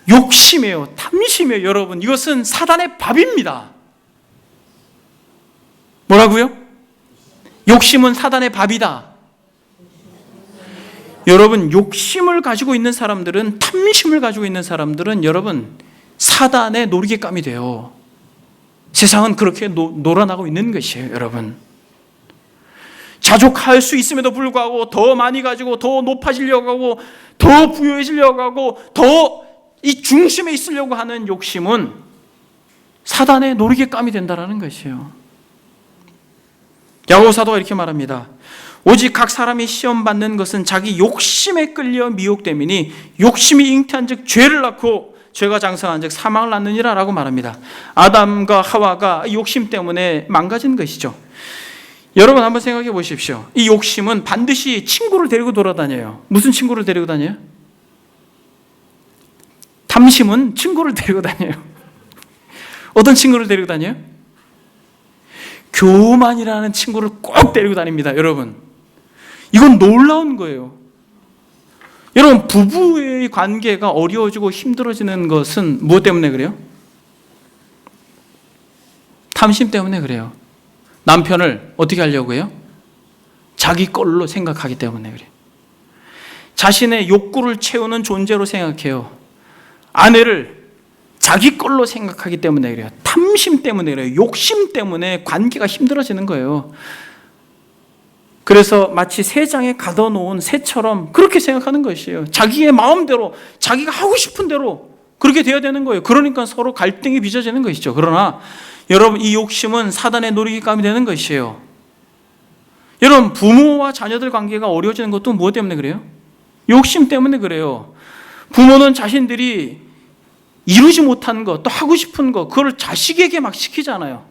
욕심이에요. 탐심이에요. 여러분, 이것은 사단의 밥입니다. 뭐라고요? 욕심은 사단의 밥이다. 여러분, 욕심을 가지고 있는 사람들은, 탐심을 가지고 있는 사람들은 여러분 사단의 놀이개감이 돼요. 세상은 그렇게 놀아나고 있는 것이에요. 여러분, 자족할 수 있음에도 불구하고 더 많이 가지고 더 높아지려고 하고 더 부유해지려고 하고 더 이 중심에 있으려고 하는 욕심은 사단의 놀이개감이 된다는 것이에요. 야고보 사도가 이렇게 말합니다. 오직 각 사람이 시험받는 것은 자기 욕심에 끌려 미혹됨이니 욕심이 잉태한 즉 죄를 낳고 죄가 장성한 즉 사망을 낳느니라 라고 말합니다. 아담과 하와가 욕심 때문에 망가진 것이죠. 여러분 한번 생각해 보십시오. 이 욕심은 반드시 친구를 데리고 돌아다녀요. 무슨 친구를 데리고 다녀요? 탐심은 친구를 데리고 다녀요. 어떤 친구를 데리고 다녀요? 교만이라는 친구를 꼭 데리고 다닙니다. 여러분, 이건 놀라운 거예요. 여러분, 부부의 관계가 어려워지고 힘들어지는 것은 무엇 때문에 그래요? 탐심 때문에 그래요. 남편을 어떻게 하려고 해요? 자기 걸로 생각하기 때문에 그래요. 자신의 욕구를 채우는 존재로 생각해요. 아내를 자기 걸로 생각하기 때문에 그래요. 탐심 때문에 그래요. 욕심 때문에 관계가 힘들어지는 거예요. 그래서 마치 새 장에 가둬놓은 새처럼 그렇게 생각하는 것이에요. 자기의 마음대로, 자기가 하고 싶은 대로 그렇게 되어야 되는 거예요. 그러니까 서로 갈등이 빚어지는 것이죠. 그러나 여러분, 이 욕심은 사단의 놀이감이 되는 것이에요. 여러분, 부모와 자녀들 관계가 어려워지는 것도 무엇 때문에 그래요? 욕심 때문에 그래요. 부모는 자신들이 이루지 못한 것, 또 하고 싶은 것, 그걸 자식에게 막 시키잖아요.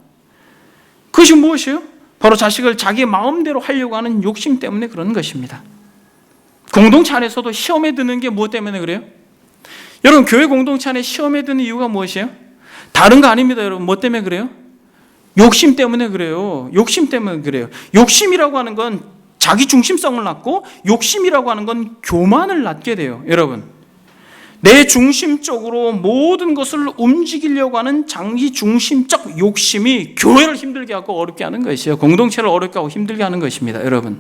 그것이 무엇이에요? 바로 자식을 자기 마음대로 하려고 하는 욕심 때문에 그런 것입니다. 공동체 안에서도 시험에 드는 게 무엇 때문에 그래요? 여러분, 교회 공동체 안에 시험에 드는 이유가 무엇이에요? 다른 거 아닙니다. 여러분, 뭐 때문에 그래요? 욕심 때문에 그래요. 욕심 때문에 그래요. 욕심이라고 하는 건 자기 중심성을 낳고, 욕심이라고 하는 건 교만을 낳게 돼요. 여러분, 내 중심적으로 모든 것을 움직이려고 하는 자기 중심적 욕심이 교회를 힘들게 하고 어렵게 하는 것이에요. 공동체를 어렵게 하고 힘들게 하는 것입니다. 여러분,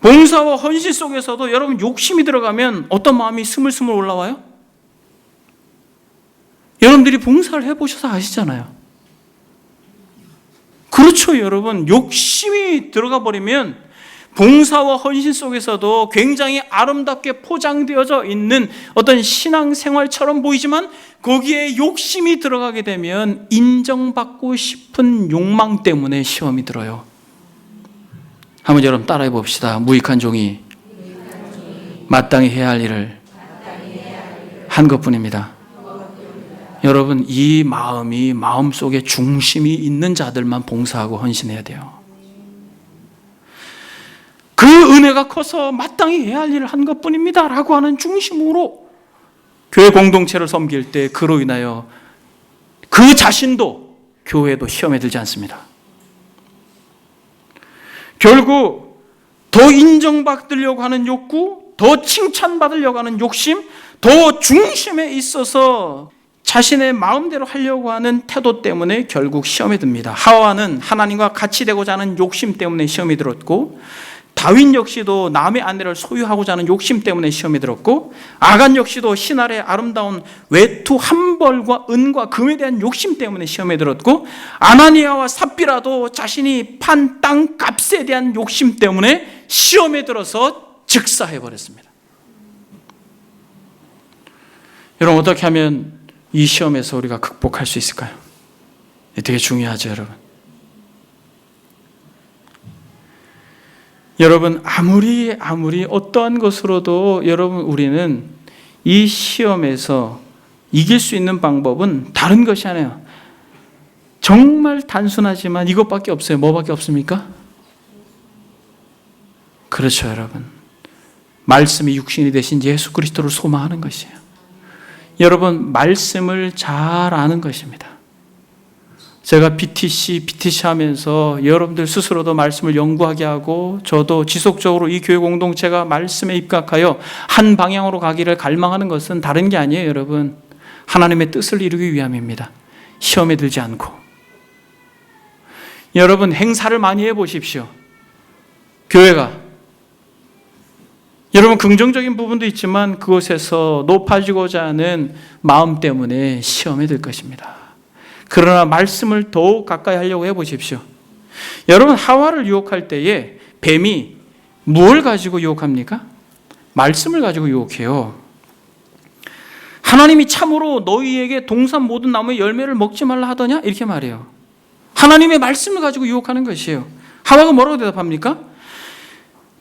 봉사와 헌신 속에서도 여러분 욕심이 들어가면 어떤 마음이 스물스물 올라와요? 여러분들이 봉사를 해보셔서 아시잖아요. 그렇죠. 여러분, 욕심이 들어가 버리면 봉사와 헌신 속에서도 굉장히 아름답게 포장되어져 있는 어떤 신앙생활처럼 보이지만 거기에 욕심이 들어가게 되면 인정받고 싶은 욕망 때문에 시험이 들어요. 한번 여러분 따라해 봅시다. 무익한 종이 마땅히 해야 할 일을 한 것뿐입니다. 여러분, 이 마음이 마음속에 중심이 있는 자들만 봉사하고 헌신해야 돼요. 그 은혜가 커서 마땅히 해야 할 일을 한 것뿐입니다 라고 하는 중심으로 교회 공동체를 섬길 때 그로 인하여 그 자신도 교회도 시험에 들지 않습니다. 결국 더 인정받으려고 하는 욕구, 더 칭찬받으려고 하는 욕심, 더 중심에 있어서 자신의 마음대로 하려고 하는 태도 때문에 결국 시험에 듭니다. 하와는 하나님과 같이 되고자 하는 욕심 때문에 시험에 들었고, 다윗 역시도 남의 아내를 소유하고자 하는 욕심 때문에 시험에 들었고, 아간 역시도 신할의 아름다운 외투 한 벌과 은과 금에 대한 욕심 때문에 시험에 들었고, 아나니아와 삽비라도 자신이 판 땅 값에 대한 욕심 때문에 시험에 들어서 즉사해버렸습니다. 여러분, 어떻게 하면 이 시험에서 우리가 극복할 수 있을까요? 되게 중요하죠. 여러분, 아무리 어떠한 것으로도 여러분 우리는 이 시험에서 이길 수 있는 방법은 다른 것이 아니에요. 정말 단순하지만 이것밖에 없어요. 뭐밖에 없습니까? 그렇죠, 여러분. 말씀이 육신이 되신 예수 그리스도를 소망하는 것이에요. 여러분, 말씀을 잘 아는 것입니다. 제가 BTC 하면서 여러분들 스스로도 말씀을 연구하게 하고, 저도 지속적으로 이 교회 공동체가 말씀에 입각하여 한 방향으로 가기를 갈망하는 것은 다른 게 아니에요. 여러분, 하나님의 뜻을 이루기 위함입니다. 시험에 들지 않고. 여러분 행사를 많이 해보십시오. 교회가 여러분 긍정적인 부분도 있지만 그곳에서 높아지고자 하는 마음 때문에 시험에 들 것입니다. 그러나 말씀을 더욱 가까이 하려고 해보십시오. 여러분 하와를 유혹할 때에 뱀이 무엇을 가지고 유혹합니까? 말씀을 가지고 유혹해요. 하나님이 참으로 너희에게 동산 모든 나무의 열매를 먹지 말라 하더냐? 이렇게 말해요. 하나님의 말씀을 가지고 유혹하는 것이에요. 하와가 뭐라고 대답합니까?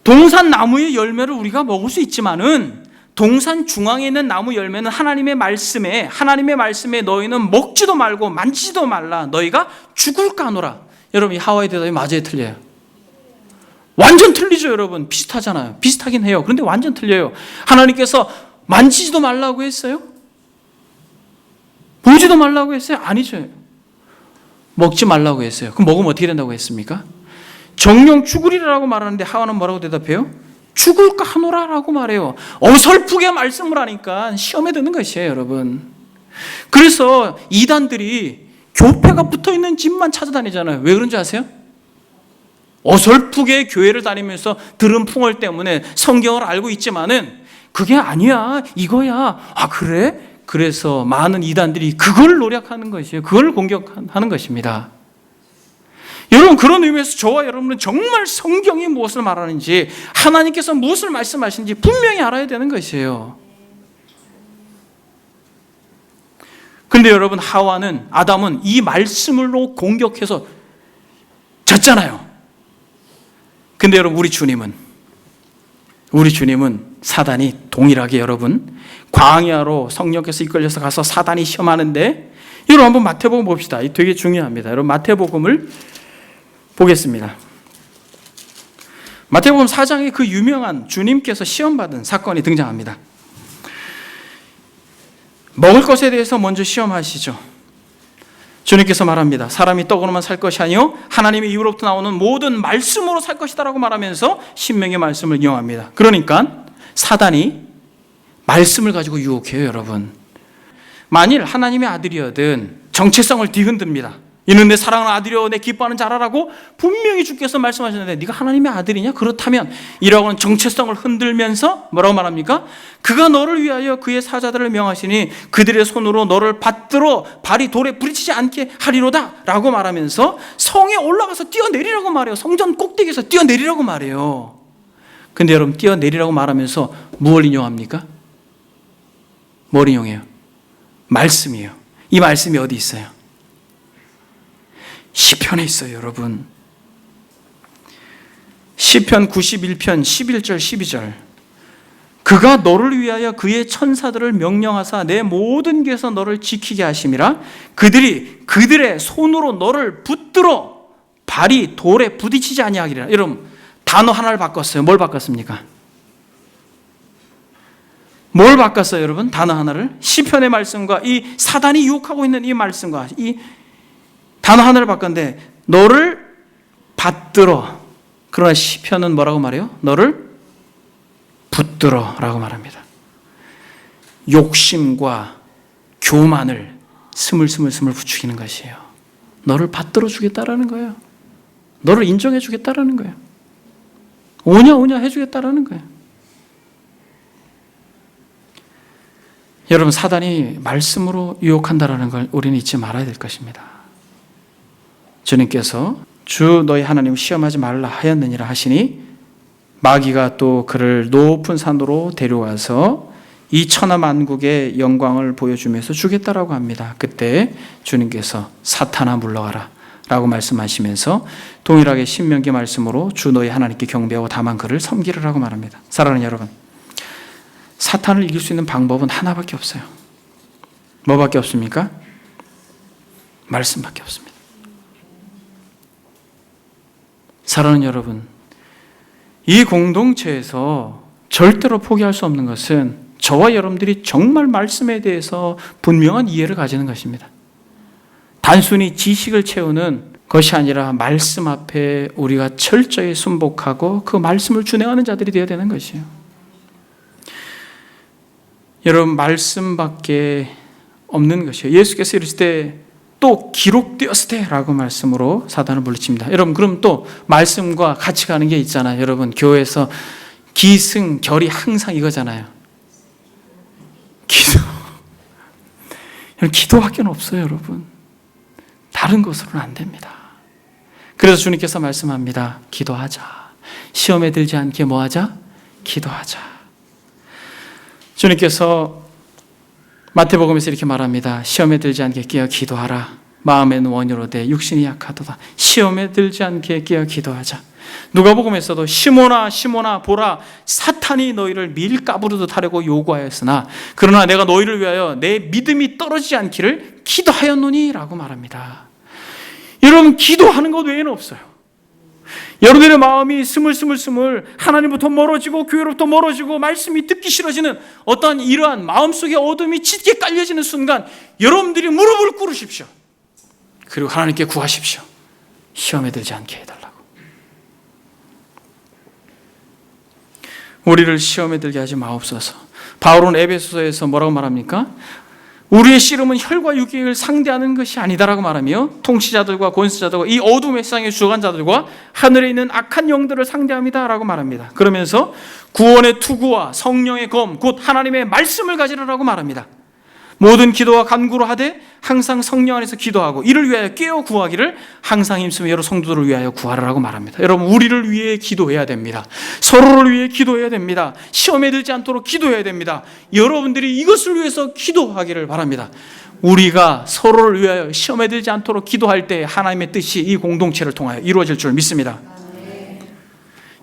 동산 나무의 열매를 우리가 먹을 수 있지만은 동산 중앙에 있는 나무 열매는 하나님의 말씀에 너희는 먹지도 말고 만지지도 말라. 너희가 죽을까 하노라. 여러분 이 하와의 대답이 맞아요, 틀려요? 완전 틀리죠, 여러분. 비슷하잖아요. 비슷하긴 해요. 그런데 완전 틀려요. 하나님께서 만지지도 말라고 했어요? 보지도 말라고 했어요? 아니죠. 먹지 말라고 했어요. 그럼 먹으면 어떻게 된다고 했습니까? 정령 죽으리라고 말하는데 하와는 뭐라고 대답해요? 죽을까 하노라라고 말해요. 어설프게 말씀을 하니까 시험에 드는 것이에요, 여러분. 그래서 이단들이 교패가 붙어있는 집만 찾아다니잖아요. 왜 그런지 아세요? 어설프게 교회를 다니면서 들은 풍월 때문에 성경을 알고 있지만은 그게 아니야, 이거야. 아, 그래? 그래서 많은 이단들이 그걸 노력하는 것이에요. 그걸 공격하는 것입니다. 여러분 그런 의미에서 저와 여러분은 정말 성경이 무엇을 말하는지 하나님께서 무엇을 말씀하시는지 분명히 알아야 되는 것이에요. 그런데 여러분 아담은 이 말씀으로 공격해서 졌잖아요. 근데 여러분 우리 주님은 사단이 동일하게 여러분 광야로 성령께서 이끌려서 가서 사단이 시험하는데 여러분 한번 마태복음 봅시다. 이 되게 중요합니다. 여러분 마태복음을 보겠습니다. 마태복음 4장에 그 유명한 주님께서 시험받은 사건이 등장합니다. 먹을 것에 대해서 먼저 시험하시죠. 주님께서 말합니다. 사람이 떡으로만 살 것이 아니요 하나님의 입으로부터 나오는 모든 말씀으로 살 것이다라고 말하면서 신명의 말씀을 이용합니다. 그러니까 사단이 말씀을 가지고 유혹해요, 여러분. 만일 하나님의 아들이어든 정체성을 뒤흔듭니다. 이는 내 사랑하는 아들이여 내 기뻐하는 자라라고 분명히 주께서 말씀하셨는데 네가 하나님의 아들이냐? 그렇다면 이라고 하는 정체성을 흔들면서 뭐라고 말합니까? 그가 너를 위하여 그의 사자들을 명하시니 그들의 손으로 너를 받들어 발이 돌에 부딪히지 않게 하리로다 라고 말하면서 성에 올라가서 뛰어내리라고 말해요. 성전 꼭대기에서 뛰어내리라고 말해요. 근데 여러분 뛰어내리라고 말하면서 무엇을 인용합니까? 뭘 인용해요? 말씀이에요. 이 말씀이 어디 있어요? 시편에 있어요, 여러분. 시편 91편 11절 12절. 그가 너를 위하여 그의 천사들을 명령하사 내 모든 길에서 너를 지키게 하심이라. 그들이 그들의 손으로 너를 붙들어 발이 돌에 부딪히지 아니하리라. 여러분 단어 하나를 바꿨어요. 뭘 바꿨습니까? 뭘 바꿨어요, 여러분? 단어 하나를. 시편의 말씀과 이 사단이 유혹하고 있는 이 말씀과 이 단어 하나를 바꿨는데 너를 받들어. 그러나 시편은 뭐라고 말해요? 너를 붙들어 라고 말합니다. 욕심과 교만을 스물스물 부추기는 것이에요. 너를 받들어 주겠다라는 거예요. 너를 인정해 주겠다라는 거예요. 오냐 해주겠다라는 거예요. 여러분 사단이 말씀으로 유혹한다라는 걸 우리는 잊지 말아야 될 것입니다. 주님께서 주 너희 하나님을 시험하지 말라 하였느니라 하시니 마귀가 또 그를 높은 산으로 데려와서 이 천하 만국의 영광을 보여주면서 주겠다라고 합니다. 그때 주님께서 사탄아 물러가라 라고 말씀하시면서 동일하게 신명기 말씀으로 주 너희 하나님께 경배하고 다만 그를 섬기라라고 말합니다. 사랑하는 여러분, 사탄을 이길 수 있는 방법은 하나밖에 없어요. 뭐밖에 없습니까? 말씀밖에 없습니다. 사랑하는 여러분, 이 공동체에서 절대로 포기할 수 없는 것은 저와 여러분들이 정말 말씀에 대해서 분명한 이해를 가지는 것입니다. 단순히 지식을 채우는 것이 아니라 말씀 앞에 우리가 철저히 순복하고 그 말씀을 준행하는 자들이 되어야 되는 것이에요. 여러분 말씀밖에 없는 것이에요. 예수께서 이르실 때 또 기록되었으되라고 말씀으로 사단을 물리칩니다. 여러분, 그럼 또 말씀과 같이 가는 게 있잖아요. 여러분, 교회에서 기승 결이 항상 이거잖아요. 기도밖에 없어요, 여러분. 다른 것으로는 안 됩니다. 그래서 주님께서 말씀합니다. 기도하자. 시험에 들지 않게 뭐하자? 기도하자. 주님께서 마태복음에서 이렇게 말합니다. 시험에 들지 않게 깨어 기도하라. 마음에는 원이로되 육신이 약하도다. 시험에 들지 않게 깨어 기도하자. 누가복음에서도 시몬아 시몬아 보라, 사탄이 너희를 밀가부르듯 하려고 요구하였으나 그러나 내가 너희를 위하여 내 믿음이 떨어지지 않기를 기도하였노니 라고 말합니다. 여러분, 기도하는 것 외에는 없어요. 여러분들의 마음이 스물스물 하나님부터 멀어지고 교회로부터 멀어지고 말씀이 듣기 싫어지는 어떠한 이러한 마음속의 어둠이 짙게 깔려지는 순간 여러분들이 무릎을 꿇으십시오. 그리고 하나님께 구하십시오. 시험에 들지 않게 해달라고. 우리를 시험에 들게 하지 마옵소서. 바울은 에베소서에서 뭐라고 말합니까? 우리의 씨름은 혈과 육을 상대하는 것이 아니다라고 말하며 통치자들과 권세자들과 이 어둠의 세상의 주관자들과 하늘에 있는 악한 영들을 상대합니다라고 말합니다. 그러면서 구원의 투구와 성령의 검, 곧 하나님의 말씀을 가지라라고 말합니다. 모든 기도와 간구로 하되 항상 성령 안에서 기도하고 이를 위하여 깨어 구하기를 항상 힘쓰며 여러 성도들을 위하여 구하라라고 말합니다. 여러분, 우리를 위해 기도해야 됩니다. 서로를 위해 기도해야 됩니다. 시험에 들지 않도록 기도해야 됩니다. 여러분들이 이것을 위해서 기도하기를 바랍니다. 우리가 서로를 위하여 시험에 들지 않도록 기도할 때 하나님의 뜻이 이 공동체를 통하여 이루어질 줄 믿습니다.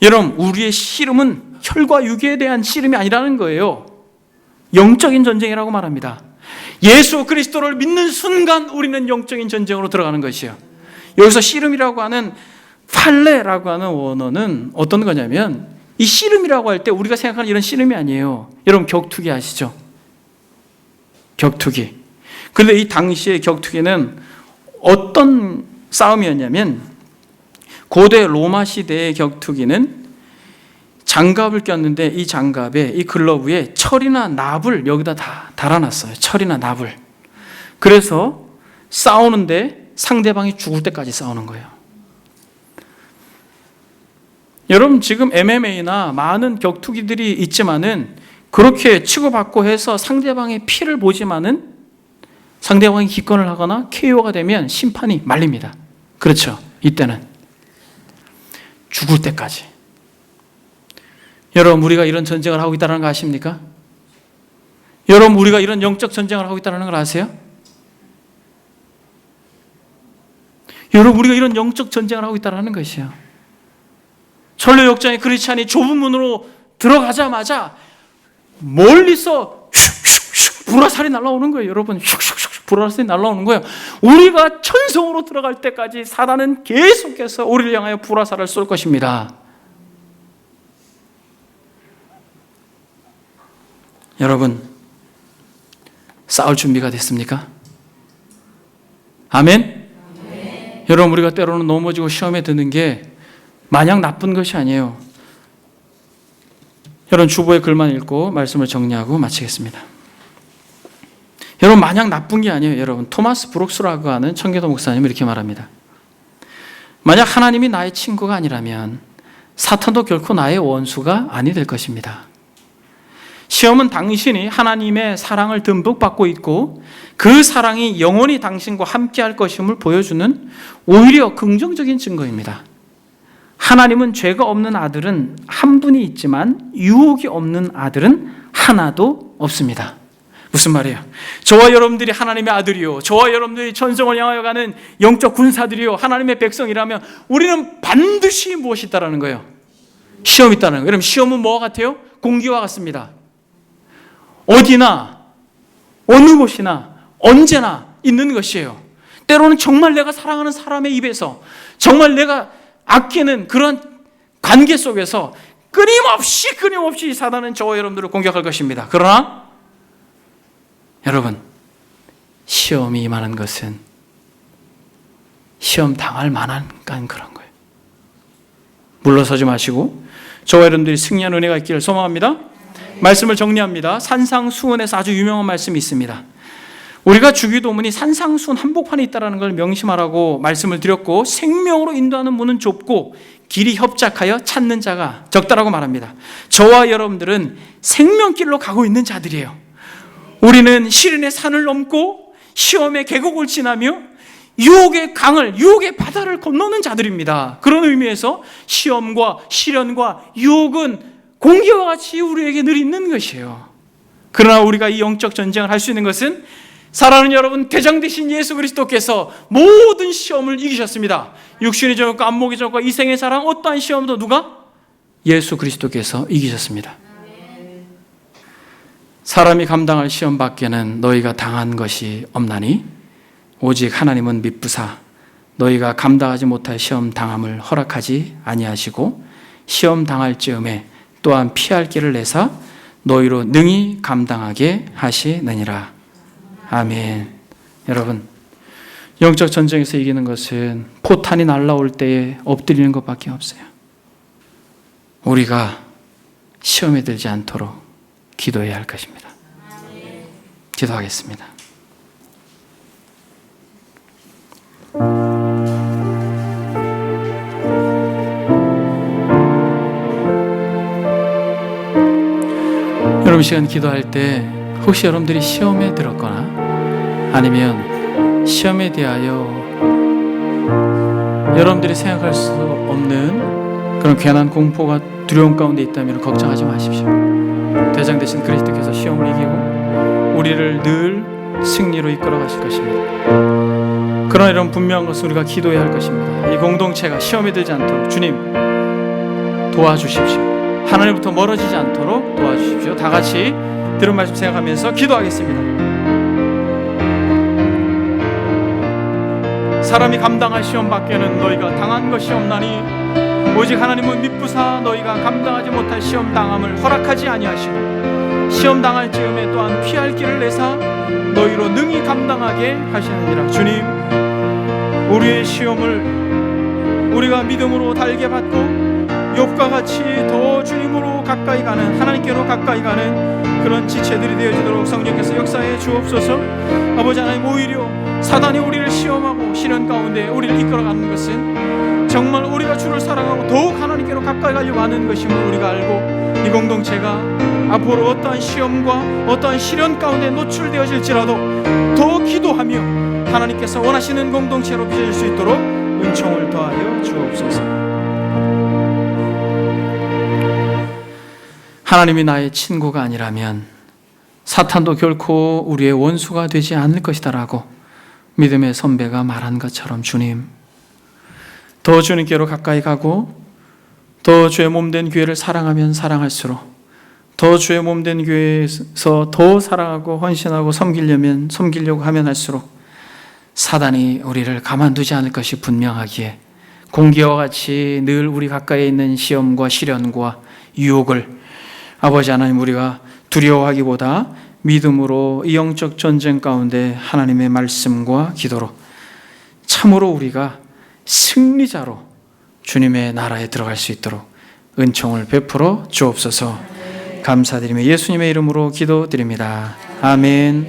여러분, 우리의 씨름은 혈과 육에 대한 씨름이 아니라는 거예요. 영적인 전쟁이라고 말합니다. 예수 그리스도를 믿는 순간 우리는 영적인 전쟁으로 들어가는 것이에요. 여기서 씨름이라고 하는 팔레라고 하는 원어는 어떤 거냐면, 이 씨름이라고 할 때 우리가 생각하는 이런 씨름이 아니에요. 여러분, 격투기 아시죠? 격투기. 그런데 이 당시의 격투기는 어떤 싸움이었냐면, 고대 로마 시대의 격투기는 장갑을 꼈는데 이 장갑에, 이 글러브에 철이나 납을 여기다 다 달아놨어요. 철이나 납을. 그래서 싸우는데 상대방이 죽을 때까지 싸우는 거예요. 여러분, 지금 MMA나 많은 격투기들이 있지만은 그렇게 치고받고 해서 상대방의 피를 보지만은 상대방이 기권을 하거나 KO가 되면 심판이 말립니다. 그렇죠? 이때는 죽을 때까지. 여러분, 우리가 이런 전쟁을 하고 있다는 거 아십니까? 여러분, 우리가 이런 영적 전쟁을 하고 있다는 걸 아세요? 여러분, 우리가 이런 영적 전쟁을 하고 있다는 것이에요. 전례 역장의 크리스찬이 좁은 문으로 들어가자마자 멀리서 슉슉슉 불화살이 날라오는 거예요. 여러분, 슉슉슉 불화살이 날라오는 거예요. 우리가 천성으로 들어갈 때까지 사단은 계속해서 우리를 향하여 불화살을 쏠 것입니다. 여러분, 싸울 준비가 됐습니까? 아멘? 네. 여러분, 우리가 때로는 넘어지고 시험에 드는 게 마냥 나쁜 것이 아니에요. 여러분, 주보의 글만 읽고 말씀을 정리하고 마치겠습니다. 여러분, 마냥 나쁜 게 아니에요. 여러분, 토마스 브룩스라고 하는 청교도 목사님은 이렇게 말합니다. 만약 하나님이 나의 친구가 아니라면 사탄도 결코 나의 원수가 아니 될 것입니다. 시험은 당신이 하나님의 사랑을 듬뿍 받고 있고 그 사랑이 영원히 당신과 함께할 것임을 보여주는 오히려 긍정적인 증거입니다. 하나님은 죄가 없는 아들은 한 분이 있지만 유혹이 없는 아들은 하나도 없습니다. 무슨 말이에요? 저와 여러분들이 하나님의 아들이요, 저와 여러분들이 천성을 향하여 가는 영적 군사들이요, 하나님의 백성이라면 우리는 반드시 무엇이 있다는 거예요? 시험이 있다는 거예요. 여러분, 시험은 뭐와 같아요? 공기와 같습니다. 어디나 어느 곳이나 언제나 있는 것이에요. 때로는 정말 내가 사랑하는 사람의 입에서, 정말 내가 아끼는 그런 관계 속에서 끊임없이 사단은 저와 여러분들을 공격할 것입니다. 그러나 여러분, 시험이 임하는 것은 시험 당할 만한 그런 거예요. 물러서지 마시고 저와 여러분들이 승리한 은혜가 있기를 소망합니다. 말씀을 정리합니다. 산상수훈에서 아주 유명한 말씀이 있습니다. 우리가 주기도문이 산상수훈 한복판에 있다는 걸 명심하라고 말씀을 드렸고, 생명으로 인도하는 문은 좁고 길이 협착하여 찾는 자가 적다라고 말합니다. 저와 여러분들은 생명길로 가고 있는 자들이에요. 우리는 시련의 산을 넘고 시험의 계곡을 지나며 유혹의 강을, 유혹의 바다를 건너는 자들입니다. 그런 의미에서 시험과 시련과 유혹은 공기와 같이 우리에게 늘 있는 것이에요. 그러나 우리가 이 영적 전쟁을 할 수 있는 것은 사랑하는 여러분, 대장 되신 예수 그리스도께서 모든 시험을 이기셨습니다. 육신의 저녁과 안목의 저녁과 이생의 사랑, 어떠한 시험도 누가? 예수 그리스도께서 이기셨습니다. 사람이 감당할 시험 밖에는 너희가 당한 것이 없나니 오직 하나님은 미쁘사 너희가 감당하지 못할 시험 당함을 허락하지 아니하시고 시험 당할 즈음에 또한 피할 길을 내사 너희로 능히 감당하게 하시느니라. 아멘. 여러분, 영적 전쟁에서 이기는 것은 포탄이 날아올 때에 엎드리는 것밖에 없어요. 우리가 시험에 들지 않도록 기도해야 할 것입니다. 기도하겠습니다. 여러분, 시간 기도할 때 혹시 여러분들이 시험에 들었거나 아니면 시험에 대하여 여러분들이 생각할 수 없는 그런 괜한 공포가 두려움 가운데 있다면 걱정하지 마십시오. 대장 되신 그리스도께서 시험을 이기고 우리를 늘 승리로 이끌어 가실 것입니다. 그러나 이런 분명한 것은 우리가 기도해야 할 것입니다. 이 공동체가 시험에 들지 않도록 주님 도와주십시오. 하나님부터 멀어지지 않도록 도와주십시오. 다 같이 들은 말씀 생각하면서 기도하겠습니다. 사람이 감당할 시험 밖에는 너희가 당한 것이 없나니 오직 하나님은 미쁘사 너희가 감당하지 못할 시험 당함을 허락하지 아니하시고 시험 당할 즈음에 또한 피할 길을 내사 너희로 능히 감당하게 하시느니라. 주님, 우리의 시험을 우리가 믿음으로 달게 받고 욥과 같이 더 주님으로 가까이 가는, 하나님께로 가까이 가는 그런 지체들이 되어지도록 성령께서 역사해 주옵소서. 아버지 하나님, 오히려 사단이 우리를 시험하고 시련 가운데 우리를 이끌어가는 것은 정말 우리가 주를 사랑하고 더욱 하나님께로 가까이 가려고 하는 것임을 우리가 알고 이 공동체가 앞으로 어떠한 시험과 어떠한 시련 가운데 노출되어질지라도 더 기도하며 하나님께서 원하시는 공동체로 빚어질 수 있도록 은총을 더하여 주옵소서. 하나님이 나의 친구가 아니라면 사탄도 결코 우리의 원수가 되지 않을 것이다 라고 믿음의 선배가 말한 것처럼 주님, 더 주님께로 가까이 가고 더 주의 몸된 교회를 사랑하면 사랑할수록 더 주의 몸된 교회에서 더 사랑하고 헌신하고 섬기려고 하면 할수록 사단이 우리를 가만두지 않을 것이 분명하기에 공기와 같이 늘 우리 가까이에 있는 시험과 시련과 유혹을 아버지 하나님, 우리가 두려워하기보다 믿음으로 이 영적 전쟁 가운데 하나님의 말씀과 기도로 참으로 우리가 승리자로 주님의 나라에 들어갈 수 있도록 은총을 베풀어 주옵소서. 감사드리며 예수님의 이름으로 기도드립니다. 아멘.